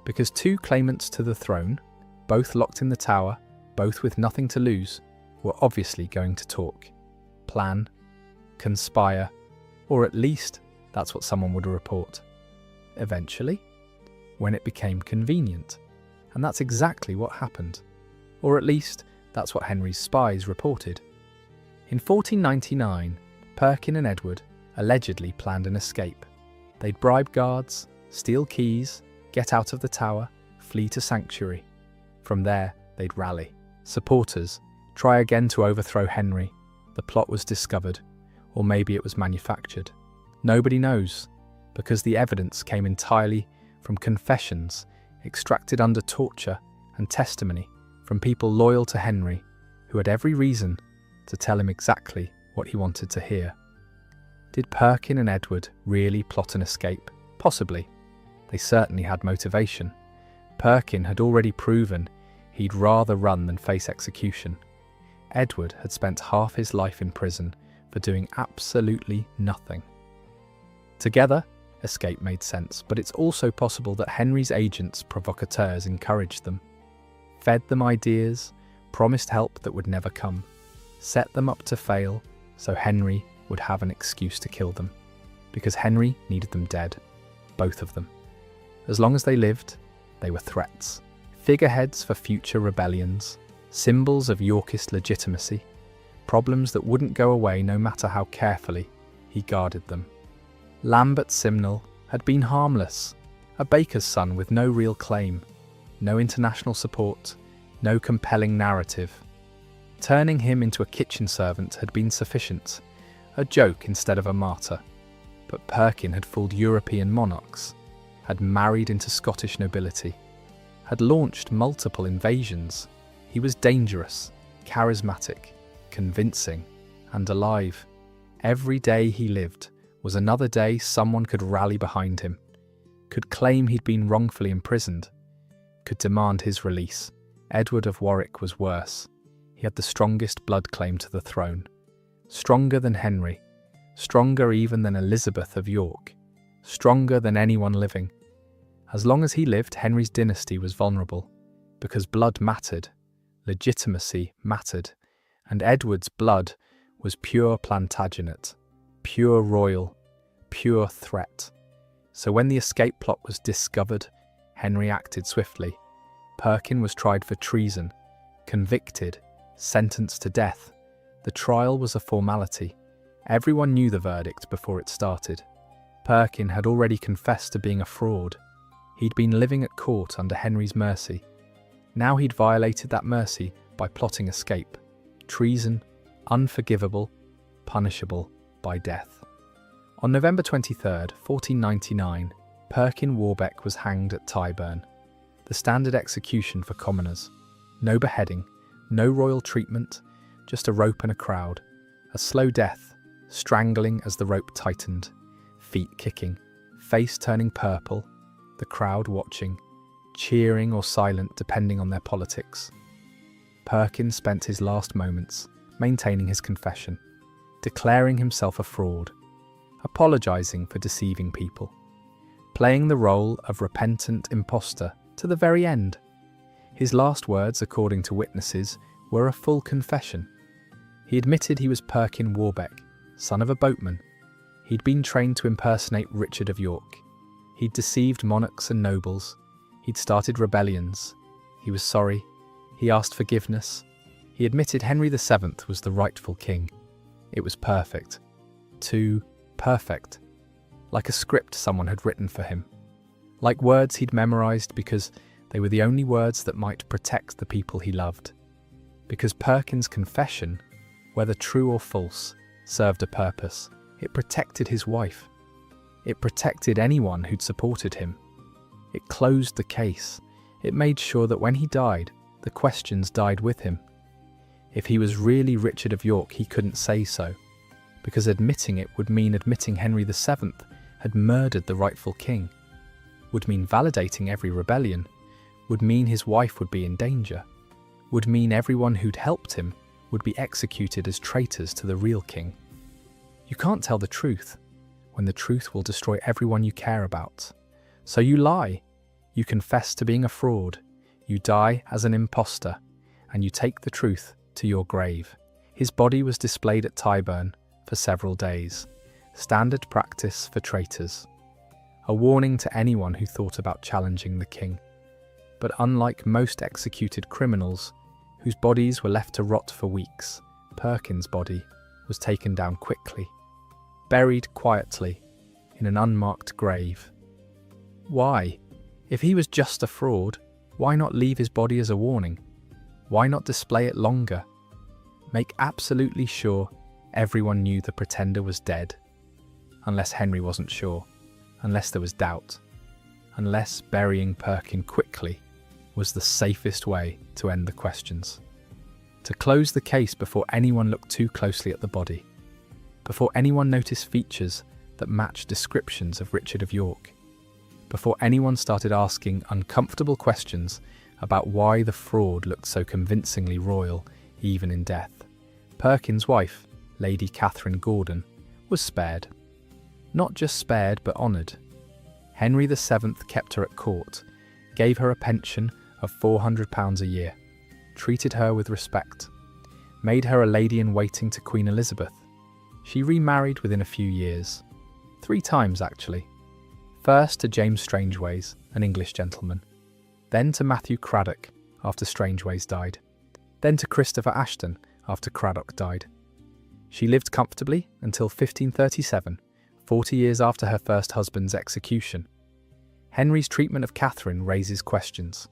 because two claimants to the throne, both locked in the Tower, both with nothing to lose, were obviously going to talk, plan, conspire, or at least that's what someone would report. Eventually, when it became convenient. And that's exactly what happened. Or at least, that's what Henry's spies reported. In 1499, Perkin and Edward allegedly planned an escape. They'd bribe guards, steal keys, get out of the Tower, flee to sanctuary. From there, they'd rally. Supporters, try again to overthrow Henry. The plot was discovered, or maybe it was manufactured. Nobody knows, because the evidence came entirely from confessions extracted under torture and testimony from people loyal to Henry, who had every reason to tell him exactly what he wanted to hear. Did Perkin and Edward really plot an escape, Possibly. They certainly had motivation. Perkin had already proven he'd rather run than face execution. Edward had spent half his life in prison for doing absolutely nothing. Together, escape made sense, but it's also possible that Henry's agents, provocateurs, encouraged them, fed them ideas, promised help that would never come, set them up to fail so Henry would have an excuse to kill them, because Henry needed them dead, both of them. As long as they lived, they were threats, figureheads for future rebellions, symbols of Yorkist legitimacy, problems that wouldn't go away no matter how carefully he guarded them. Lambert Simnel had been harmless, a baker's son with no real claim, no international support, no compelling narrative. Turning him into a kitchen servant had been sufficient, a joke instead of a martyr. But Perkin had fooled European monarchs, had married into Scottish nobility, had launched multiple invasions. He was dangerous, charismatic, convincing, and alive. Every day he lived was another day someone could rally behind him, could claim he'd been wrongfully imprisoned, could demand his release. Edward of Warwick was worse. He had the strongest blood claim to the throne. Stronger than Henry, stronger even than Elizabeth of York, stronger than anyone living. As long as he lived, Henry's dynasty was vulnerable, because blood mattered, legitimacy mattered, and Edward's blood was pure Plantagenet, pure royal, pure threat. So when the escape plot was discovered, Henry acted swiftly. Perkin was tried for treason, convicted, sentenced to death. The trial was a formality. Everyone knew the verdict before it started. Perkin had already confessed to being a fraud. He'd been living at court under Henry's mercy. Now he'd violated that mercy by plotting escape. Treason, unforgivable, punishable by death. On November 23rd, 1499, Perkin Warbeck was hanged at Tyburn. The standard execution for commoners. No beheading, no royal treatment, just a rope and a crowd. A slow death, strangling as the rope tightened, feet kicking, face turning purple, the crowd watching, cheering or silent depending on their politics. Perkin spent his last moments maintaining his confession, declaring himself a fraud, apologising for deceiving people, playing the role of repentant impostor to the very end. His last words, according to witnesses, were a full confession. He admitted he was Perkin Warbeck, son of a boatman. He'd been trained to impersonate Richard of York. He'd deceived monarchs and nobles. He'd started rebellions. He was sorry. He asked forgiveness. He admitted Henry VII was the rightful king. It was perfect. Too perfect. Like a script someone had written for him. Like words he'd memorised because they were the only words that might protect the people he loved. Because Perkin's confession, whether true or false, served a purpose. It protected his wife. It protected anyone who'd supported him. It closed the case. It made sure that when he died, the questions died with him. If he was really Richard of York, he couldn't say so, because admitting it would mean admitting Henry VII had murdered the rightful king, would mean validating every rebellion, would mean his wife would be in danger, would mean everyone who'd helped him would be executed as traitors to the real king. You can't tell the truth when the truth will destroy everyone you care about. So you lie, you confess to being a fraud, you die as an impostor, and you take the truth to your grave. His body was displayed at Tyburn for several days, standard practice for traitors. A warning to anyone who thought about challenging the king. But unlike most executed criminals, whose bodies were left to rot for weeks, Perkin's body was taken down quickly, buried quietly in an unmarked grave. Why? If he was just a fraud, why not leave his body as a warning? Why not display it longer? Make absolutely sure everyone knew the pretender was dead. Unless Henry wasn't sure, unless there was doubt, unless burying Perkin quickly was the safest way to end the questions. To close the case before anyone looked too closely at the body, before anyone noticed features that matched descriptions of Richard of York. before anyone started asking uncomfortable questions about why the fraud looked so convincingly royal, even in death. Perkin's wife, Lady Catherine Gordon, was spared. Not just spared, but honoured. Henry VII kept her at court, gave her a pension of £400 a year, treated her with respect, made her a lady-in-waiting to Queen Elizabeth. She remarried within a few years. 3 times, actually. First to James Strangeways, an English gentleman. Then to Matthew Craddock, after Strangeways died. Then to Christopher Ashton, after Craddock died. She lived comfortably until 1537, 40 years after her first husband's execution. Henry's treatment of Catherine raises questions.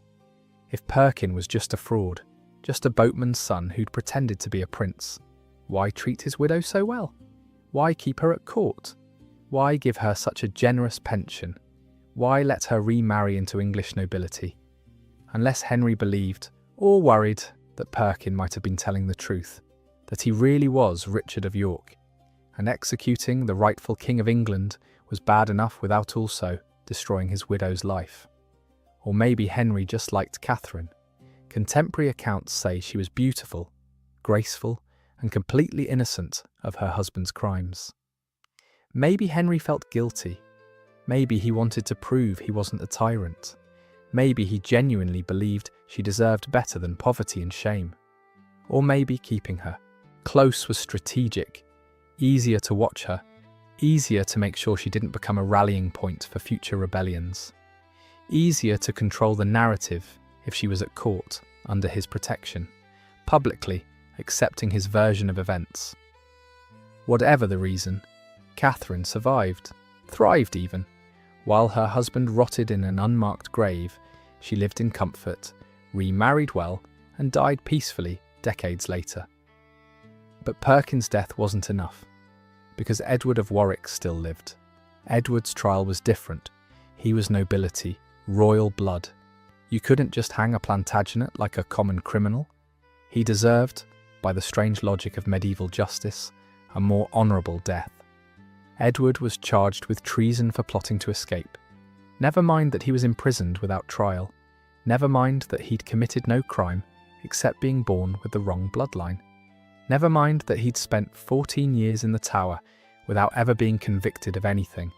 If Perkin was just a fraud, just a boatman's son who'd pretended to be a prince, why treat his widow so well? Why keep her at court? Why give her such a generous pension? Why let her remarry into English nobility? Unless Henry believed, or worried, that Perkin might have been telling the truth, that he really was Richard of York, and executing the rightful King of England was bad enough without also destroying his widow's life. Or maybe Henry just liked Catherine. Contemporary accounts say she was beautiful, graceful, and completely innocent of her husband's crimes. Maybe Henry felt guilty. Maybe he wanted to prove he wasn't a tyrant. Maybe he genuinely believed she deserved better than poverty and shame. Or maybe keeping her close was strategic, easier to watch her, easier to make sure she didn't become a rallying point for future rebellions, easier to control the narrative if she was at court under his protection, publicly accepting his version of events. Whatever the reason, Catherine survived, thrived even. While her husband rotted in an unmarked grave, she lived in comfort, remarried well, and died peacefully decades later. But Perkin's death wasn't enough, because Edward of Warwick still lived. Edward's trial was different. He was nobility, royal blood. You couldn't just hang a Plantagenet like a common criminal. He deserved, by the strange logic of medieval justice, a more honourable death. Edward was charged with treason for plotting to escape. Never mind that he was imprisoned without trial. Never mind that he'd committed no crime except being born with the wrong bloodline. Never mind that he'd spent 14 years in the Tower without ever being convicted of anything.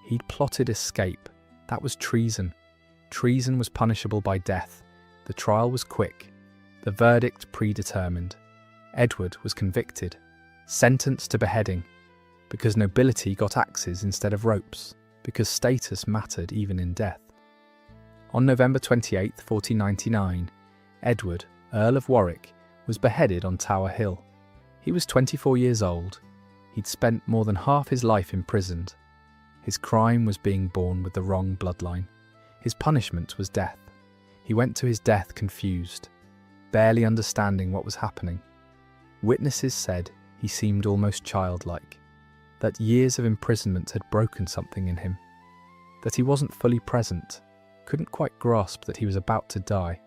He'd plotted escape. That was treason. Treason was punishable by death. The trial was quick. The verdict predetermined. Edward was convicted, sentenced to beheading, because nobility got axes instead of ropes, because status mattered even in death. On November 28, 1499, Edward, Earl of Warwick, was beheaded on Tower Hill. He was 24 years old. He'd spent more than half his life imprisoned. His crime was being born with the wrong bloodline. His punishment was death. He went to his death confused, barely understanding what was happening. Witnesses said he seemed almost childlike, that years of imprisonment had broken something in him, that he wasn't fully present, couldn't quite grasp that he was about to die.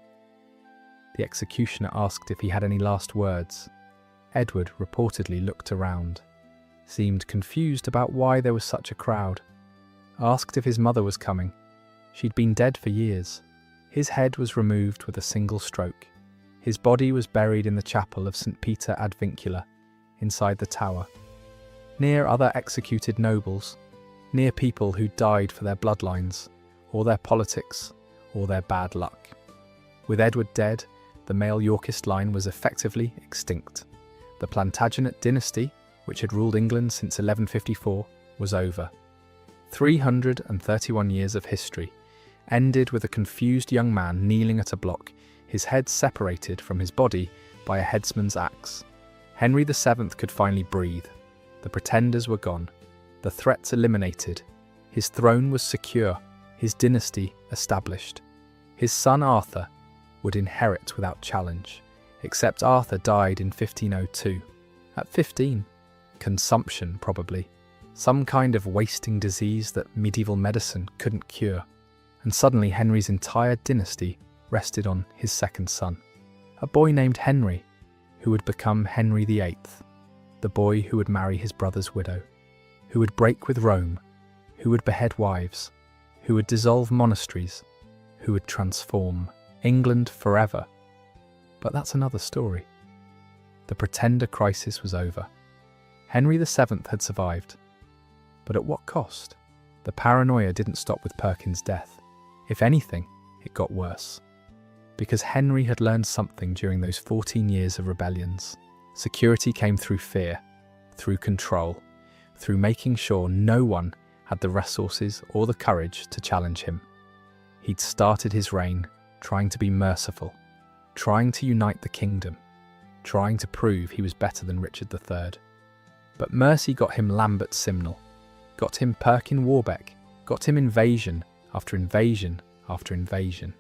The executioner asked if he had any last words. Edward reportedly looked around, seemed confused about why there was such a crowd, asked if his mother was coming. She'd been dead for years. His head was removed with a single stroke. His body was buried in the chapel of St. Peter ad Vincula, inside the tower, near other executed nobles, near people who died for their bloodlines, or their politics, or their bad luck. With Edward dead, the male Yorkist line was effectively extinct. The Plantagenet dynasty, which had ruled England since 1154, was over. 331 years of history ended with a confused young man kneeling at a block, his head separated from his body by a headsman's axe. Henry VII could finally breathe. The pretenders were gone, the threats eliminated. His throne was secure, his dynasty established. His son Arthur would inherit without challenge, except Arthur died in 1502. At 15, consumption probably, some kind of wasting disease that medieval medicine couldn't cure. And suddenly Henry's entire dynasty rested on his second son, a boy named Henry, who would become Henry VIII, the boy who would marry his brother's widow, who would break with Rome, who would behead wives, who would dissolve monasteries, who would transform England forever. But that's another story. The pretender crisis was over. Henry VII had survived. But at what cost? The paranoia didn't stop with Perkin's death. If anything, it got worse. Because Henry had learned something during those 14 years of rebellions. Security came through fear, through control, through making sure no one had the resources or the courage to challenge him. He'd started his reign trying to be merciful, trying to unite the kingdom, trying to prove he was better than Richard III. But mercy got him Lambert Simnel, got him Perkin Warbeck, got him invasion after invasion after invasion.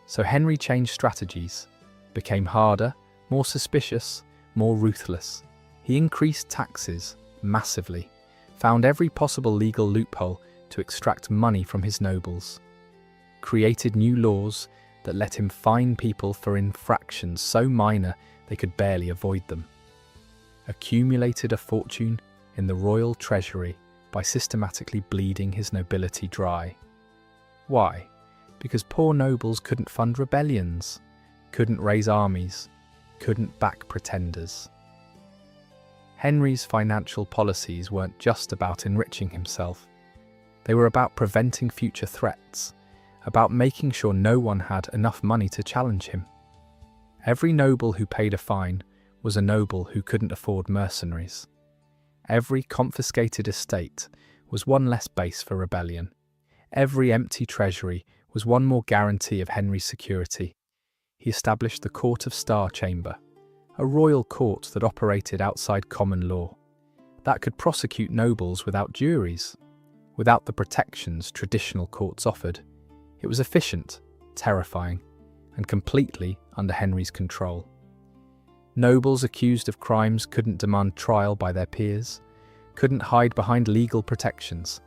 So Henry changed strategies, became harder, more suspicious, more ruthless. He increased taxes massively, found every possible legal loophole to extract money from his nobles, created new laws that let him fine people for infractions so minor they could barely avoid them, accumulated a fortune in the royal treasury by systematically bleeding his nobility dry. Why? Because poor nobles couldn't fund rebellions, couldn't raise armies, couldn't back pretenders. Henry's financial policies weren't just about enriching himself. They were about preventing future threats, about making sure no one had enough money to challenge him. Every noble who paid a fine was a noble who couldn't afford mercenaries. Every confiscated estate was one less base for rebellion. Every empty treasury was one more guarantee of Henry's security. He established the Court of Star Chamber, a royal court that operated outside common law, that could prosecute nobles without juries, without the protections traditional courts offered. It was efficient, terrifying, and completely under Henry's control. Nobles accused of crimes couldn't demand trial by their peers, couldn't hide behind legal protections.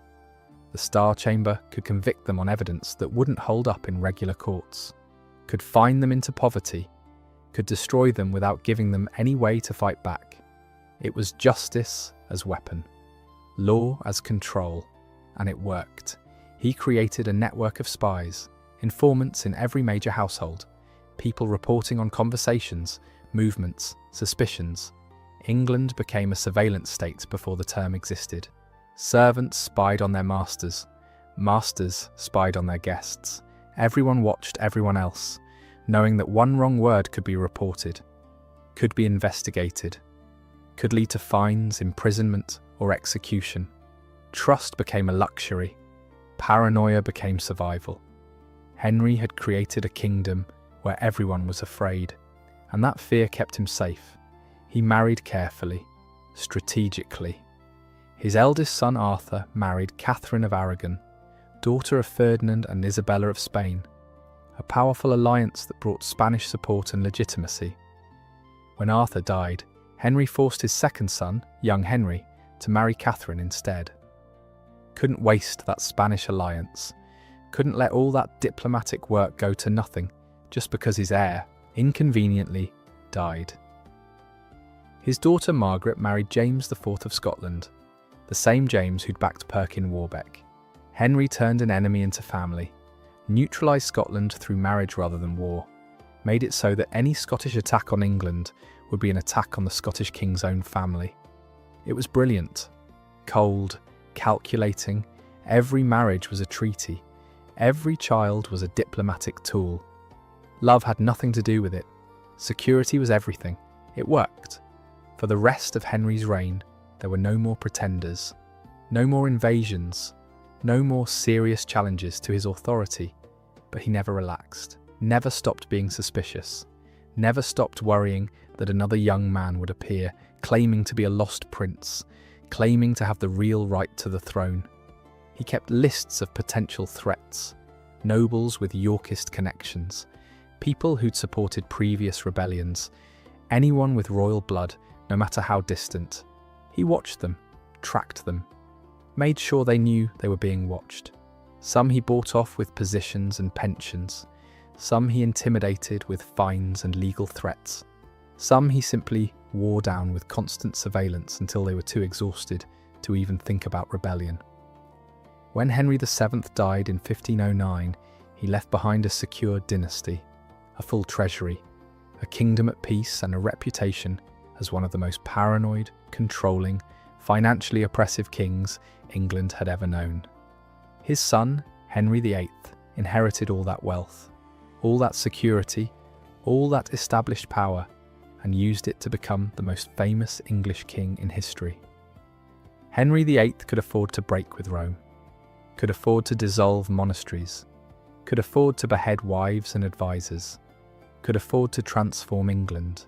The Star Chamber could convict them on evidence that wouldn't hold up in regular courts, could fine them into poverty, could destroy them without giving them any way to fight back. It was justice as weapon, law as control, and it worked. He created a network of spies, informants in every major household, people reporting on conversations, movements, suspicions. England became a surveillance state before the term existed. Servants spied on their masters. Masters spied on their guests. Everyone watched everyone else, knowing that one wrong word could be reported, could be investigated, could lead to fines, imprisonment, or execution. Trust became a luxury. Paranoia became survival. Henry had created a kingdom where everyone was afraid, and that fear kept him safe. He married carefully, strategically. His eldest son Arthur married Catherine of Aragon, daughter of Ferdinand and Isabella of Spain, a powerful alliance that brought Spanish support and legitimacy. When Arthur died, Henry forced his second son, young Henry, to marry Catherine instead. Couldn't waste that Spanish alliance, couldn't let all that diplomatic work go to nothing just because his heir, inconveniently, died. His daughter Margaret married James IV of Scotland, the same James who'd backed Perkin Warbeck. Henry turned an enemy into family, neutralised Scotland through marriage rather than war, made it so that any Scottish attack on England would be an attack on the Scottish king's own family. It was brilliant, cold, calculating. Every marriage was a treaty. Every child was a diplomatic tool. Love had nothing to do with it. Security was everything. It worked. For the rest of Henry's reign, there were no more pretenders, no more invasions, no more serious challenges to his authority. But he never relaxed, never stopped being suspicious, never stopped worrying that another young man would appear, claiming to be a lost prince, claiming to have the real right to the throne. He kept lists of potential threats, nobles with Yorkist connections, people who'd supported previous rebellions, anyone with royal blood, no matter how distant. He watched them, tracked them, made sure they knew they were being watched. Some he bought off with positions and pensions. Some he intimidated with fines and legal threats. Some he simply wore down with constant surveillance until they were too exhausted to even think about rebellion. When Henry VII died in 1509, he left behind a secure dynasty, a full treasury, a kingdom at peace, and a reputation as one of the most paranoid, controlling, financially oppressive kings England had ever known. His son, Henry VIII, inherited all that wealth, all that security, all that established power, and used it to become the most famous English king in history. Henry VIII could afford to break with Rome, could afford to dissolve monasteries, could afford to behead wives and advisors, could afford to transform England,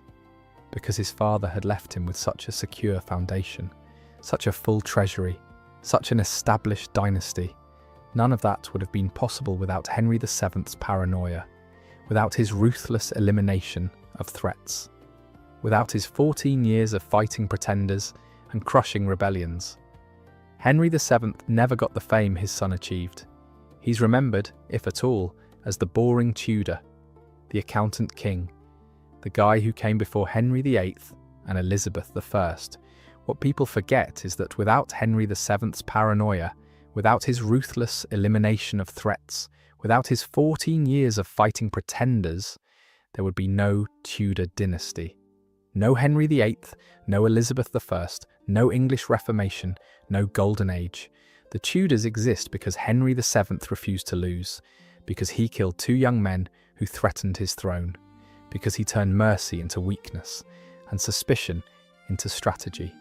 because his father had left him with such a secure foundation, such a full treasury, such an established dynasty. None of that would have been possible without Henry VII's paranoia, without his ruthless elimination of threats, without his 14 years of fighting pretenders and crushing rebellions. Henry VII never got the fame his son achieved. He's remembered, if at all, as the boring Tudor, the accountant king, the guy who came before Henry VIII and Elizabeth I. What people forget is that without Henry VII's paranoia, without his ruthless elimination of threats, without his 14 years of fighting pretenders, there would be no Tudor dynasty. No Henry VIII, no Elizabeth I, no English Reformation, no Golden Age. The Tudors exist because Henry VII refused to lose, because he killed two young men who threatened his throne, because he turned mercy into weakness and suspicion into strategy.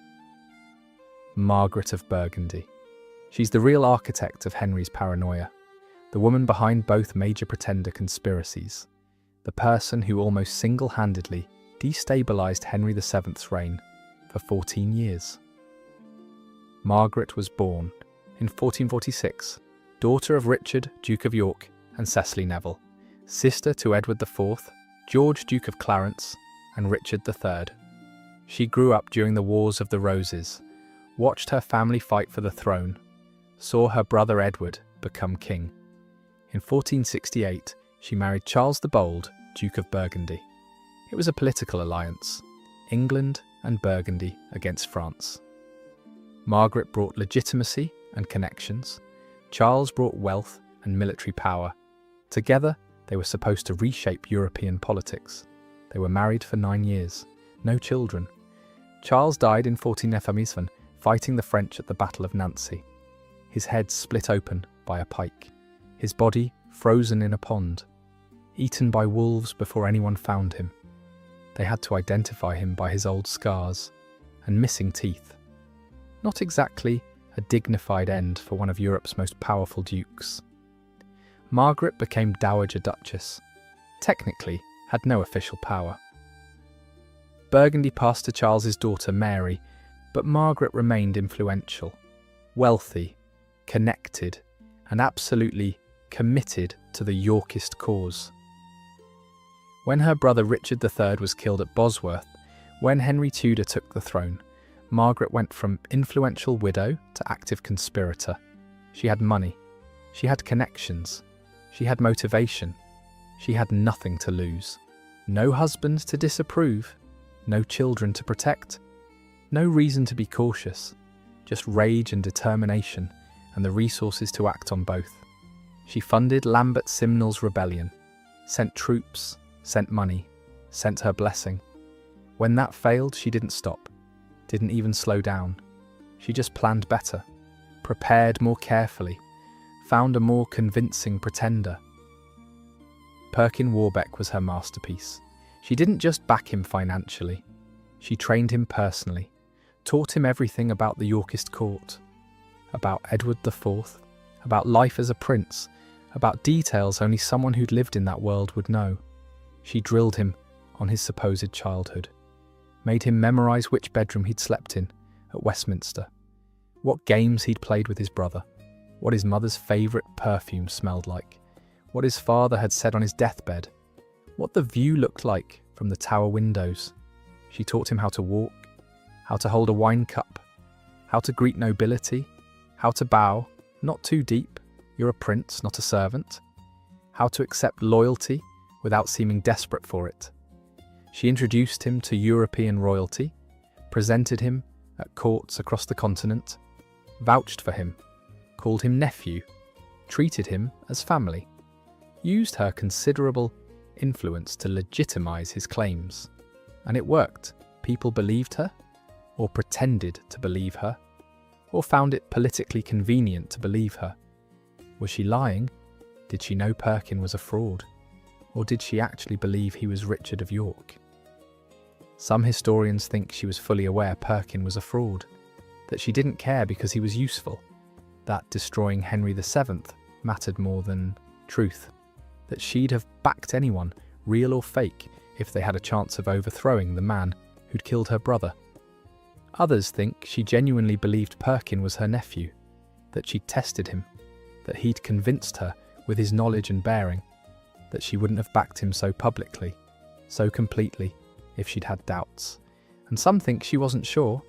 Margaret of Burgundy. She's the real architect of Henry's paranoia, the woman behind both major pretender conspiracies, the person who almost single-handedly destabilized Henry VII's reign for 14 years. Margaret was born in 1446, daughter of Richard, Duke of York, and Cecily Neville, sister to Edward IV, George, Duke of Clarence, and Richard III. She grew up during the Wars of the Roses, watched her family fight for the throne, saw her brother Edward become king. In 1468, she married Charles the Bold, Duke of Burgundy. It was a political alliance, England and Burgundy against France. Margaret brought legitimacy and connections. Charles brought wealth and military power. Together, they were supposed to reshape European politics. They were married for 9 years, no children. Charles died in 1497, fighting the French at the Battle of Nancy. His head split open by a pike, his body frozen in a pond, eaten by wolves before anyone found him. They had to identify him by his old scars and missing teeth. Not exactly a dignified end for one of Europe's most powerful dukes. Margaret became Dowager Duchess, technically had no official power. Burgundy passed to Charles's daughter Mary, but Margaret remained influential, wealthy, connected, and absolutely committed to the Yorkist cause. When her brother Richard III was killed at Bosworth, when Henry Tudor took the throne, Margaret went from influential widow to active conspirator. She had money, she had connections, she had motivation, she had nothing to lose. No husband to disapprove, no children to protect, no reason to be cautious, just rage and determination and the resources to act on both. She funded Lambert Simnel's rebellion, sent troops, sent money, sent her blessing. When that failed, she didn't stop, didn't even slow down. She just planned better, prepared more carefully, found a more convincing pretender. Perkin Warbeck was her masterpiece. She didn't just back him financially. She trained him personally, taught him everything about the Yorkist court, about Edward IV, about life as a prince, about details only someone who'd lived in that world would know. She drilled him on his supposed childhood, made him memorise which bedroom he'd slept in at Westminster, what games he'd played with his brother, what his mother's favourite perfume smelled like, what his father had said on his deathbed, what the view looked like from the tower windows. She taught him how to walk, how to hold a wine cup, how to greet nobility, how to bow, not too deep, you're a prince, not a servant, how to accept loyalty without seeming desperate for it. She introduced him to European royalty, presented him at courts across the continent, vouched for him, called him nephew, treated him as family, used her considerable influence to legitimize his claims. And it worked. People believed her, or pretended to believe her, or found it politically convenient to believe her. Was she lying? Did she know Perkin was a fraud? Or did she actually believe he was Richard of York? Some historians think she was fully aware Perkin was a fraud, that she didn't care because he was useful, that destroying Henry VII mattered more than truth, that she'd have backed anyone, real or fake, if they had a chance of overthrowing the man who'd killed her brother. Others think she genuinely believed Perkin was her nephew, that she'd tested him, that he'd convinced her with his knowledge and bearing, that she wouldn't have backed him so publicly, so completely, if she'd had doubts. And some think she wasn't sure,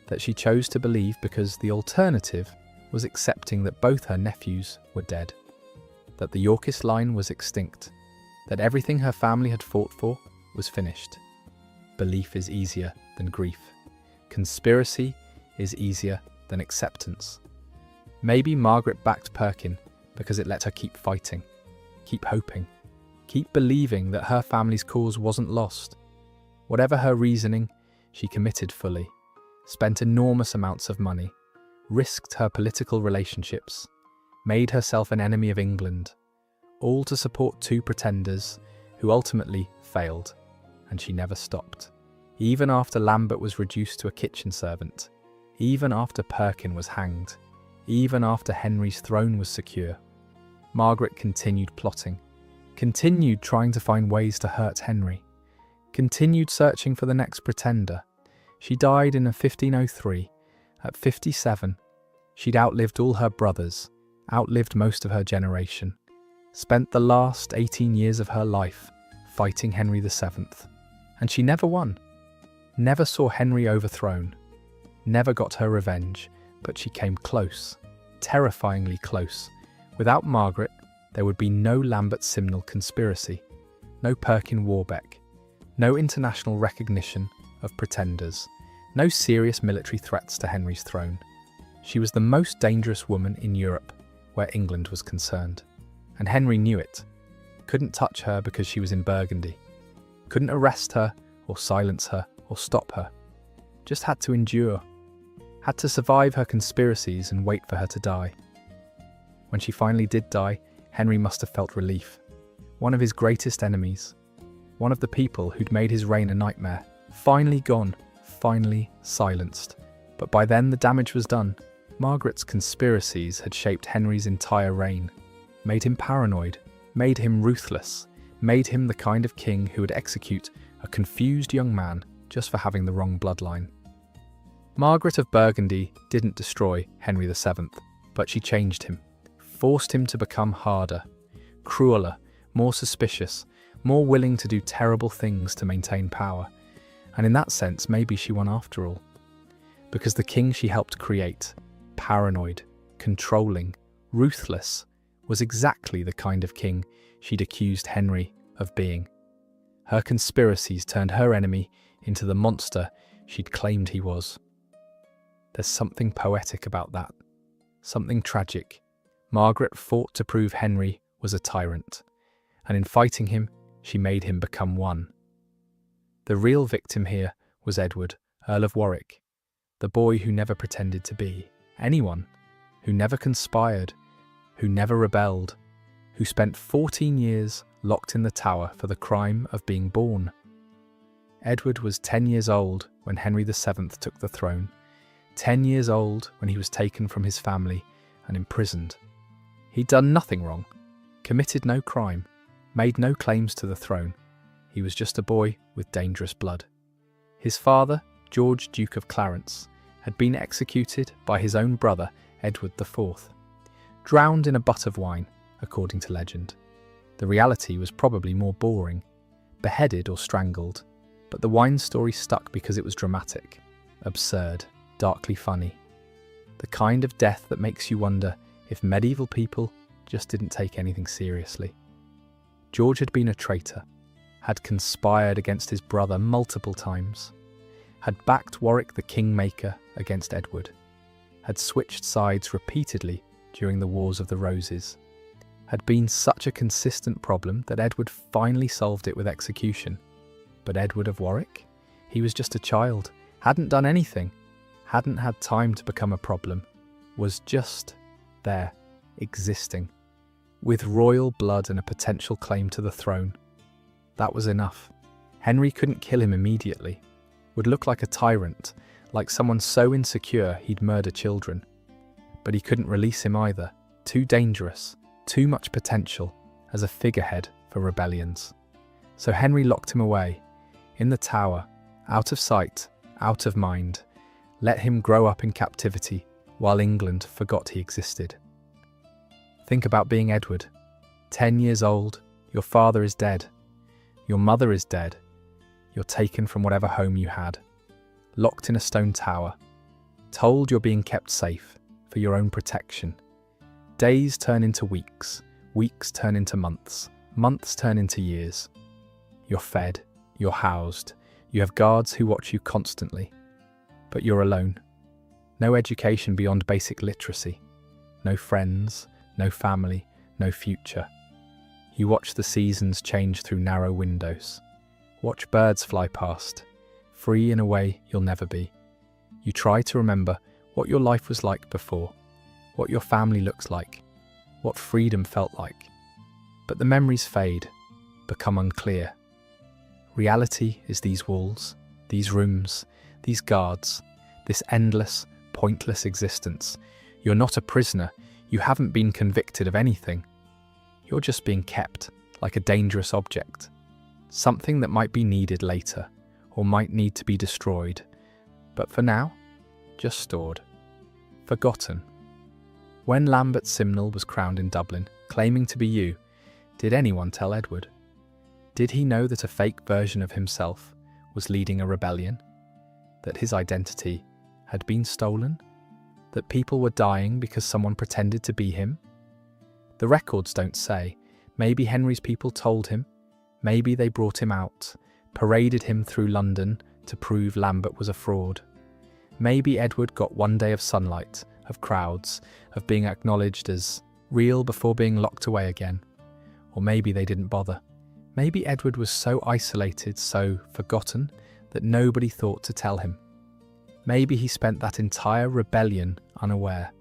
that she chose to believe because the alternative was accepting that both her nephews were dead, that the Yorkist line was extinct, that everything her family had fought for was finished. Belief is easier than grief. Conspiracy is easier than acceptance. Maybe Margaret backed Perkin because it let her keep fighting, keep hoping, keep believing that her family's cause wasn't lost. Whatever her reasoning, she committed fully, spent enormous amounts of money, risked her political relationships, made herself an enemy of England, all to support two pretenders who ultimately failed, and she never stopped. Even after Lambert was reduced to a kitchen servant, even after Perkin was hanged, even after Henry's throne was secure, Margaret continued plotting, continued trying to find ways to hurt Henry, continued searching for the next pretender. She died in 1503. At 57, she'd outlived all her brothers, outlived most of her generation, spent the last 18 years of her life fighting Henry VII. And she never won, never saw Henry overthrown, never got her revenge, but she came close, terrifyingly close. Without Margaret, there would be no Lambert-Simnel conspiracy, no Perkin Warbeck, no international recognition of pretenders, no serious military threats to Henry's throne. She was the most dangerous woman in Europe where England was concerned, and Henry knew it. Couldn't touch her because she was in Burgundy, couldn't arrest her or silence her or stop her, just had to endure, had to survive her conspiracies and wait for her to die. When she finally did die, Henry must have felt relief. One of his greatest enemies, one of the people who'd made his reign a nightmare, finally gone, finally silenced. But by then the damage was done. Margaret's conspiracies had shaped Henry's entire reign, made him paranoid, made him ruthless, made him the kind of king who would execute a confused young man just for having the wrong bloodline. Margaret of Burgundy didn't destroy Henry VII, but she changed him, forced him to become harder, crueler, more suspicious, more willing to do terrible things to maintain power. And in that sense, maybe she won after all. Because the king she helped create, paranoid, controlling, ruthless, was exactly the kind of king she'd accused Henry of being. Her conspiracies turned her enemy into the monster she'd claimed he was. There's something poetic about that, something tragic. Margaret fought to prove Henry was a tyrant, and in fighting him, she made him become one. The real victim here was Edward, Earl of Warwick, the boy who never pretended to be anyone, who never conspired, who never rebelled, who spent 14 years locked in the Tower for the crime of being born. Edward was 10 years old when Henry VII took the throne, 10 years old when he was taken from his family and imprisoned. He'd done nothing wrong, committed no crime, made no claims to the throne. He was just a boy with dangerous blood. His father, George, Duke of Clarence, had been executed by his own brother, Edward IV, drowned in a butt of wine, according to legend. The reality was probably more boring, beheaded or strangled, but the wine story stuck because it was dramatic, absurd, darkly funny. The kind of death that makes you wonder if medieval people just didn't take anything seriously. George had been a traitor, had conspired against his brother multiple times, had backed Warwick the Kingmaker against Edward, had switched sides repeatedly during the Wars of the Roses, had been such a consistent problem that Edward finally solved it with execution. But Edward of Warwick? He was just a child, hadn't done anything, hadn't had time to become a problem, was just there, existing, with royal blood and a potential claim to the throne. That was enough. Henry couldn't kill him immediately, would look like a tyrant, like someone so insecure he'd murder children. But he couldn't release him either, too dangerous, too much potential as a figurehead for rebellions. So Henry locked him away, in the tower, out of sight, out of mind, let him grow up in captivity while England forgot he existed. Think about being Edward. 10 years old, your father is dead. Your mother is dead. You're taken from whatever home you had. Locked in a stone tower. Told you're being kept safe, for your own protection. Days turn into weeks. Weeks turn into months. Months turn into years. You're fed. You're housed. You have guards who watch you constantly. But you're alone. No education beyond basic literacy. No friends. No family, no future. You watch the seasons change through narrow windows. Watch birds fly past, free in a way you'll never be. You try to remember what your life was like before, what your family looks like, what freedom felt like. But the memories fade, become unclear. Reality is these walls, these rooms, these guards, this endless, pointless existence. You're not a prisoner. You haven't been convicted of anything. You're just being kept, like a dangerous object. Something that might be needed later, or might need to be destroyed. But for now, just stored. Forgotten. When Lambert Simnel was crowned in Dublin, claiming to be you, did anyone tell Edward? Did he know that a fake version of himself was leading a rebellion? That his identity had been stolen? That people were dying because someone pretended to be him? The records don't say. Maybe Henry's people told him. Maybe they brought him out, paraded him through London to prove Lambert was a fraud. Maybe Edward got one day of sunlight, of crowds, of being acknowledged as real before being locked away again. Or maybe they didn't bother. Maybe Edward was so isolated, so forgotten, that nobody thought to tell him. Maybe he spent that entire rebellion unaware.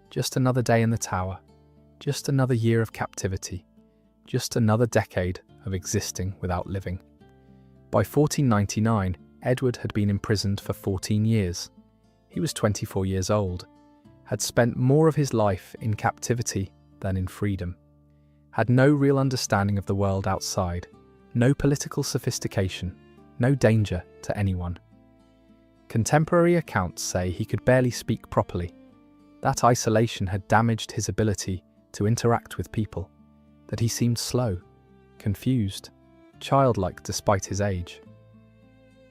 Just another day in the tower. Just another year of captivity. Just another decade of existing without living. By 1499, Edward had been imprisoned for 14 years. He was 24 years old, had spent more of his life in captivity than in freedom, had no real understanding of the world outside, no political sophistication, no danger to anyone. Contemporary accounts say he could barely speak properly. That isolation had damaged his ability to interact with people, that he seemed slow, confused, childlike despite his age.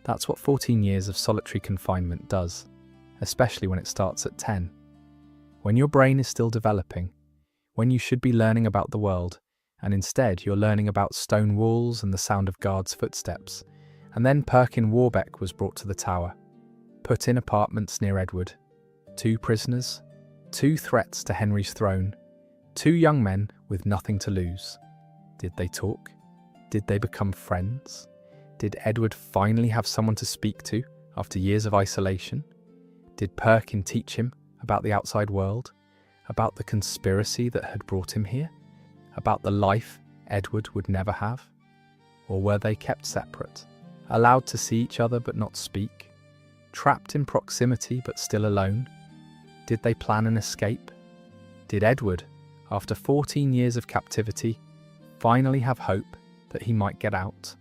That's what 14 years of solitary confinement does, especially when it starts at 10. When your brain is still developing, when you should be learning about the world, and instead you're learning about stone walls and the sound of guards' footsteps. And then Perkin Warbeck was brought to the tower, put in apartments near Edward. 2 prisoners, 2 threats to Henry's throne, 2 young men with nothing to lose. Did they talk? Did they become friends? Did Edward finally have someone to speak to after years of isolation? Did Perkin teach him about the outside world? About the conspiracy that had brought him here? About the life Edward would never have? Or were they kept separate, allowed to see each other but not speak? Trapped in proximity but still alone? Did they plan an escape? Did Edward, after 14 years of captivity, finally have hope that he might get out?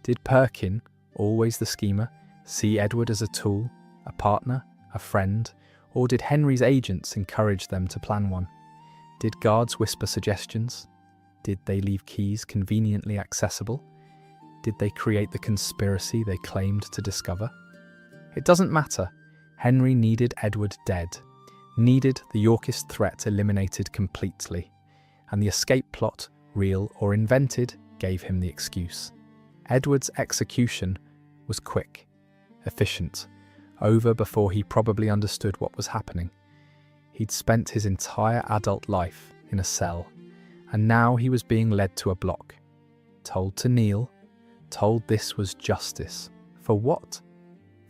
Did Perkin, always the schemer, see Edward as a tool, a partner, a friend, or did Henry's agents encourage them to plan one? Did guards whisper suggestions? Did they leave keys conveniently accessible? Did they create the conspiracy they claimed to discover? It doesn't matter. Henry needed Edward dead, needed the Yorkist threat eliminated completely, and the escape plot, real or invented, gave him the excuse. Edward's execution was quick, efficient, over before he probably understood what was happening. He'd spent his entire adult life in a cell, and now he was being led to a block, told to kneel, told this was justice. For what?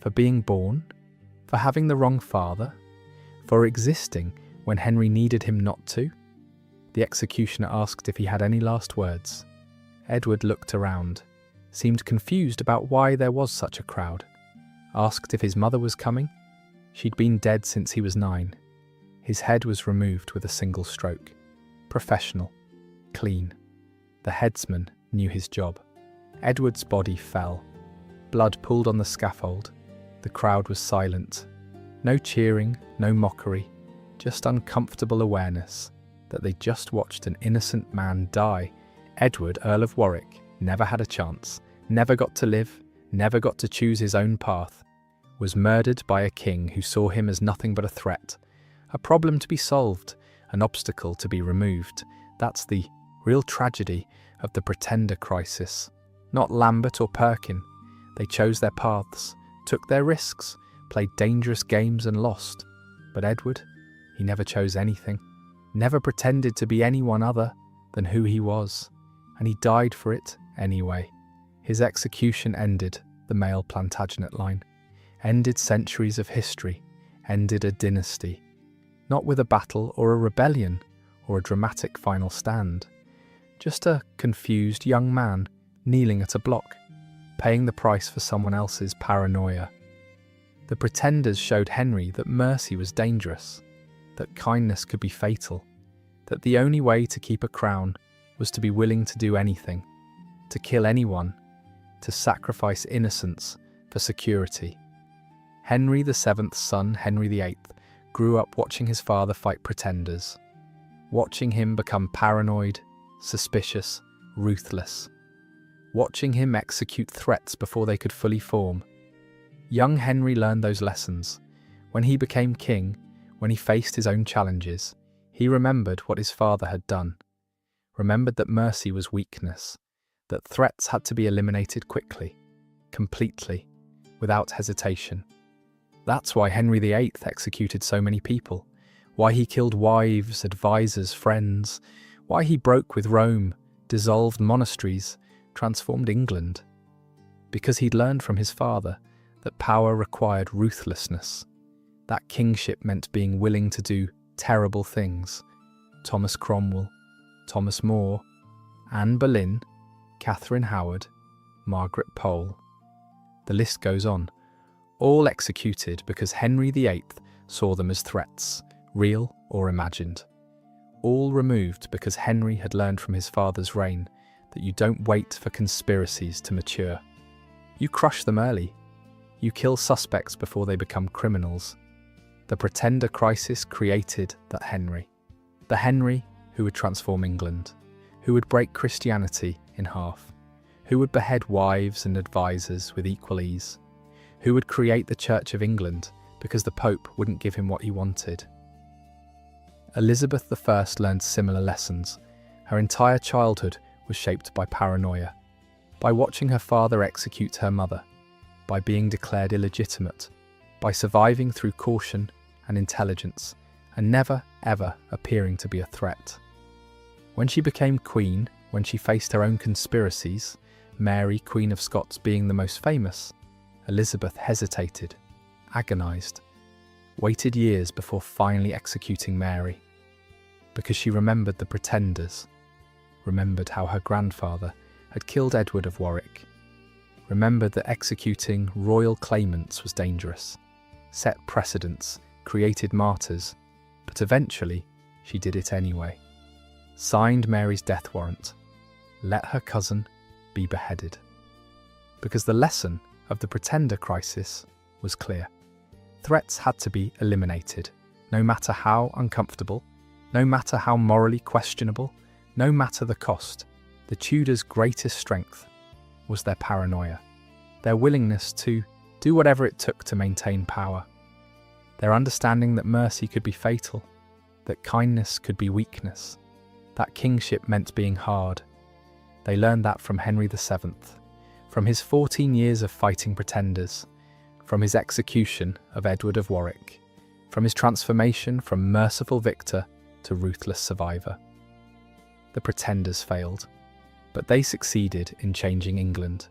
For being born? For having the wrong father? For existing when Henry needed him not to? The executioner asked if he had any last words. Edward looked around, seemed confused about why there was such a crowd, asked if his mother was coming. She'd been dead since he was 9. His head was removed with a single stroke. Professional. Clean. The headsman knew his job. Edward's body fell. Blood pooled on the scaffold. The crowd was silent. No cheering, no mockery, just uncomfortable awareness that they just watched an innocent man die. Edward, Earl of Warwick, never had a chance, never got to live, never got to choose his own path, was murdered by a king who saw him as nothing but a threat, a problem to be solved, an obstacle to be removed. That's the real tragedy of the pretender crisis. Not Lambert or Perkin. They chose their paths, took their risks, played dangerous games and lost. But Edward, he never chose anything, never pretended to be anyone other than who he was, and he died for it anyway. His execution ended the male Plantagenet line, ended centuries of history, ended a dynasty, not with a battle or a rebellion or a dramatic final stand, just a confused young man kneeling at a block, paying the price for someone else's paranoia. The pretenders showed Henry that mercy was dangerous, that kindness could be fatal, that the only way to keep a crown was to be willing to do anything, to kill anyone, to sacrifice innocence for security. Henry VII's son, Henry VIII, grew up watching his father fight pretenders, watching him become paranoid, suspicious, ruthless, watching him execute threats before they could fully form. Young Henry learned those lessons. When he became king, when he faced his own challenges, he remembered what his father had done, remembered that mercy was weakness, that threats had to be eliminated quickly, completely, without hesitation. That's why Henry VIII executed so many people, why he killed wives, advisors, friends, why he broke with Rome, dissolved monasteries, transformed England. Because he'd learned from his father that power required ruthlessness, that kingship meant being willing to do terrible things. Thomas Cromwell, Thomas More, Anne Boleyn, Catherine Howard, Margaret Pole. The list goes on, all executed because Henry VIII saw them as threats, real or imagined. All removed because Henry had learned from his father's reign that you don't wait for conspiracies to mature. You crush them early. You kill suspects before they become criminals. The pretender crisis created that Henry. The Henry who would transform England, who would break Christianity in half, who would behead wives and advisors with equal ease, who would create the Church of England because the Pope wouldn't give him what he wanted. Elizabeth I learned similar lessons. Her entire childhood was shaped by paranoia, by watching her father execute her mother, by being declared illegitimate, by surviving through caution and intelligence, and never, ever appearing to be a threat. When she became queen, when she faced her own conspiracies, Mary, Queen of Scots being the most famous, Elizabeth hesitated, agonised, waited years before finally executing Mary, because she remembered the pretenders, remembered how her grandfather had killed Edward of Warwick, remembered that executing royal claimants was dangerous, set precedents, created martyrs, but eventually she did it anyway. Signed Mary's death warrant, let her cousin be beheaded. Because the lesson of the pretender crisis was clear. Threats had to be eliminated, no matter how uncomfortable, no matter how morally questionable, no matter the cost. The Tudors' greatest strength was their paranoia, their willingness to do whatever it took to maintain power, their understanding that mercy could be fatal, that kindness could be weakness, that kingship meant being hard. They learned that from Henry VII, from his 14 years of fighting pretenders, from his execution of Edward of Warwick, from his transformation from merciful victor to ruthless survivor. The pretenders failed, but they succeeded in changing England,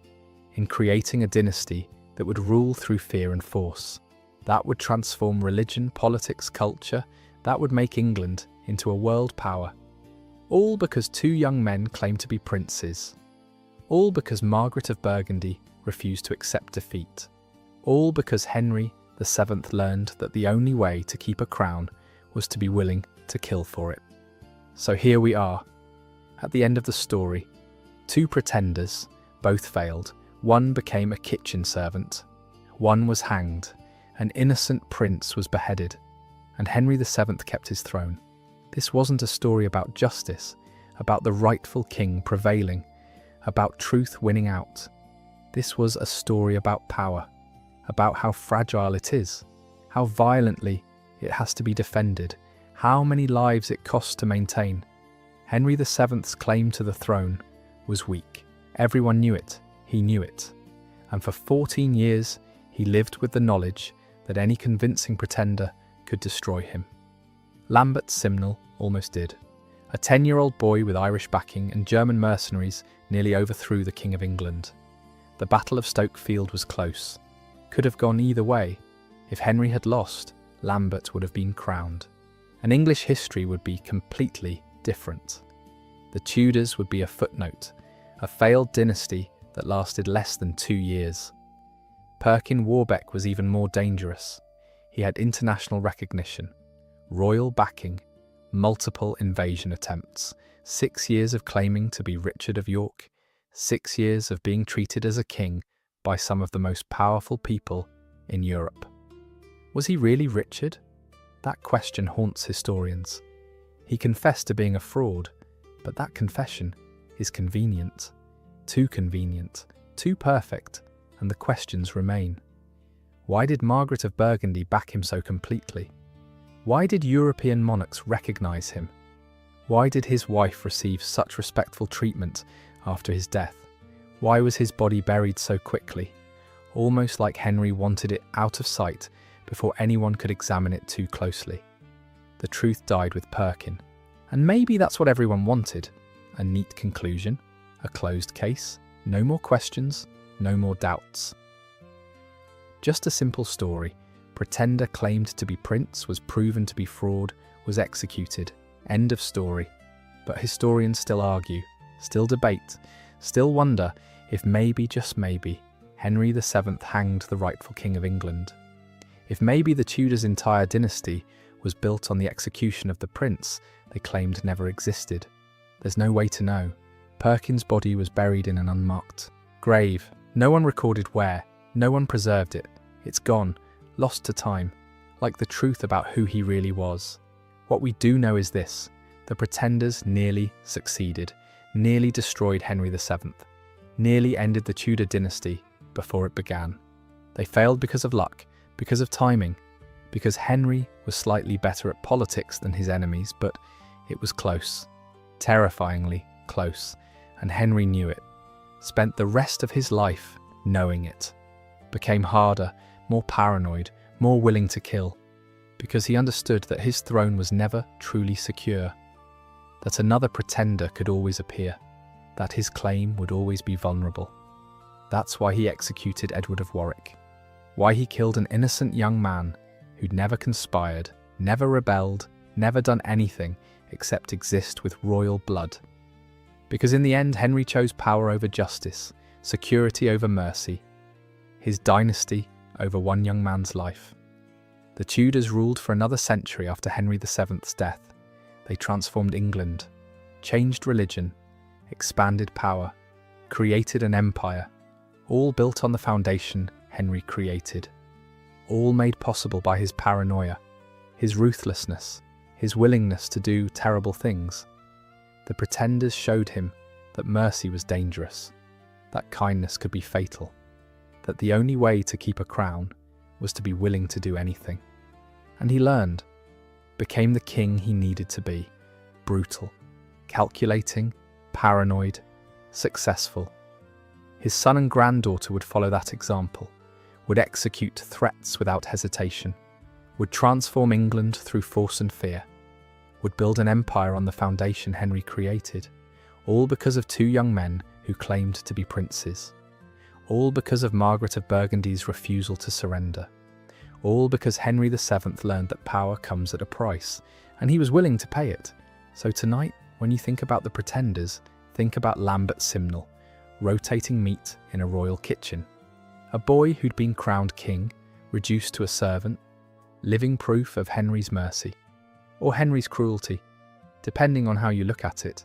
in creating a dynasty that would rule through fear and force, that would transform religion, politics, culture, that would make England into a world power. All because two young men claimed to be princes. All because Margaret of Burgundy refused to accept defeat. All because Henry VII learned that the only way to keep a crown was to be willing to kill for it. So here we are, at the end of the story. Two pretenders, both failed. One became a kitchen servant. One was hanged. An innocent prince was beheaded. And Henry VII kept his throne. This wasn't a story about justice, about the rightful king prevailing, about truth winning out. This was a story about power, about how fragile it is, how violently it has to be defended, how many lives it costs to maintain. Henry VII's claim to the throne was weak. Everyone knew it, he knew it. And for 14 years, he lived with the knowledge that any convincing pretender could destroy him. Lambert's Simnel almost did. A 10-year-old boy with Irish backing and German mercenaries nearly overthrew the King of England. The Battle of Stoke Field was close. Could have gone either way. If Henry had lost, Lambert would have been crowned. And English history would be completely different. The Tudors would be a footnote, a failed dynasty that lasted less than 2 years. Perkin Warbeck was even more dangerous. He had international recognition, royal backing, multiple invasion attempts, 6 years of claiming to be Richard of York, 6 years of being treated as a king by some of the most powerful people in Europe. Was he really Richard? That question haunts historians. He confessed to being a fraud, but that confession is convenient, too perfect, and the questions remain. Why did Margaret of Burgundy back him so completely? Why did European monarchs recognize him? Why did his wife receive such respectful treatment after his death? Why was his body buried so quickly, almost like Henry wanted it out of sight before anyone could examine it too closely? The truth died with Perkin, and maybe that's what everyone wanted, a neat conclusion, a closed case, no more questions, no more doubts. Just a simple story. Pretender claimed to be prince, was proven to be fraud, was executed. End of story. But historians still argue, still debate, still wonder if maybe, just maybe, Henry VII hanged the rightful King of England. If maybe the Tudors' entire dynasty was built on the execution of the prince they claimed never existed. There's no way to know. Perkin's body was buried in an unmarked grave. No one recorded where, no one preserved it. It's gone, lost to time, like the truth about who he really was. What we do know is this: the pretenders nearly succeeded, nearly destroyed Henry VII, nearly ended the Tudor dynasty before it began. They failed because of luck, because of timing, because Henry was slightly better at politics than his enemies, but it was close, terrifyingly close, and Henry knew it, spent the rest of his life knowing it, became harder, more paranoid, more willing to kill, because he understood that his throne was never truly secure, that another pretender could always appear, that his claim would always be vulnerable. That's why he executed Edward of Warwick, why he killed an innocent young man who'd never conspired, never rebelled, never done anything except exist with royal blood. Because in the end, Henry chose power over justice, security over mercy, his dynasty over one young man's life. The Tudors ruled for another century after Henry VII's death. They transformed England, changed religion, expanded power, created an empire, all built on the foundation Henry created, all made possible by his paranoia, his ruthlessness, his willingness to do terrible things. The pretenders showed him that mercy was dangerous, that kindness could be fatal, that the only way to keep a crown was to be willing to do anything. And he learned, became the king he needed to be, brutal, calculating, paranoid, successful. His son and granddaughter would follow that example, would execute threats without hesitation, would transform England through force and fear, would build an empire on the foundation Henry created, all because of two young men who claimed to be princes, all because of Margaret of Burgundy's refusal to surrender, all because Henry VII learned that power comes at a price, and he was willing to pay it. So tonight, when you think about the pretenders, think about Lambert Simnel, rotating meat in a royal kitchen. A boy who'd been crowned king, reduced to a servant, living proof of Henry's mercy, or Henry's cruelty, depending on how you look at it.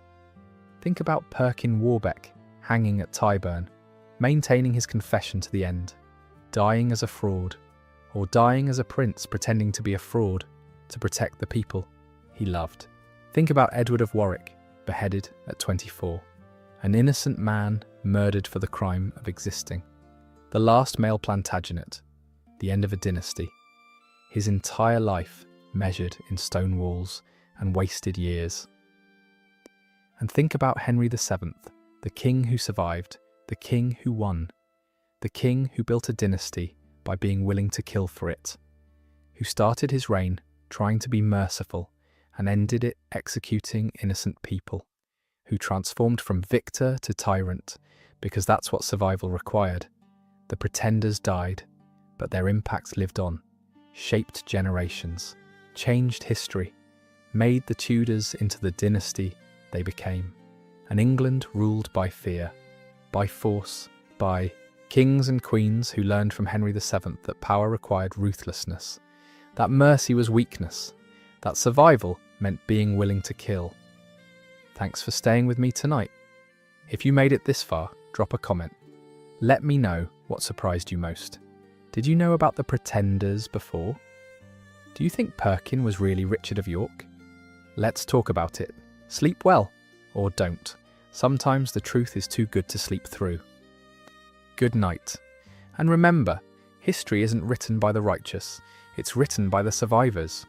Think about Perkin Warbeck, hanging at Tyburn, maintaining his confession to the end, dying as a fraud, or dying as a prince pretending to be a fraud to protect the people he loved. Think about Edward of Warwick, beheaded at 24, an innocent man murdered for the crime of existing. The last male Plantagenet, the end of a dynasty, his entire life measured in stone walls and wasted years. And think about Henry VII, the king who survived, the king who won, the king who built a dynasty by being willing to kill for it, who started his reign trying to be merciful and ended it executing innocent people, who transformed from victor to tyrant because that's what survival required. The pretenders died, but their impact lived on, shaped generations, changed history, made the Tudors into the dynasty they became. An England ruled by fear, by force, by kings and queens who learned from Henry VII that power required ruthlessness, that mercy was weakness, that survival meant being willing to kill. Thanks for staying with me tonight. If you made it this far, drop a comment. Let me know what surprised you most. Did you know about the pretenders before? Do you think Perkin was really Richard of York? Let's talk about it. Sleep well, or don't. Sometimes the truth is too good to sleep through. Good night. And remember, history isn't written by the righteous, it's written by the survivors.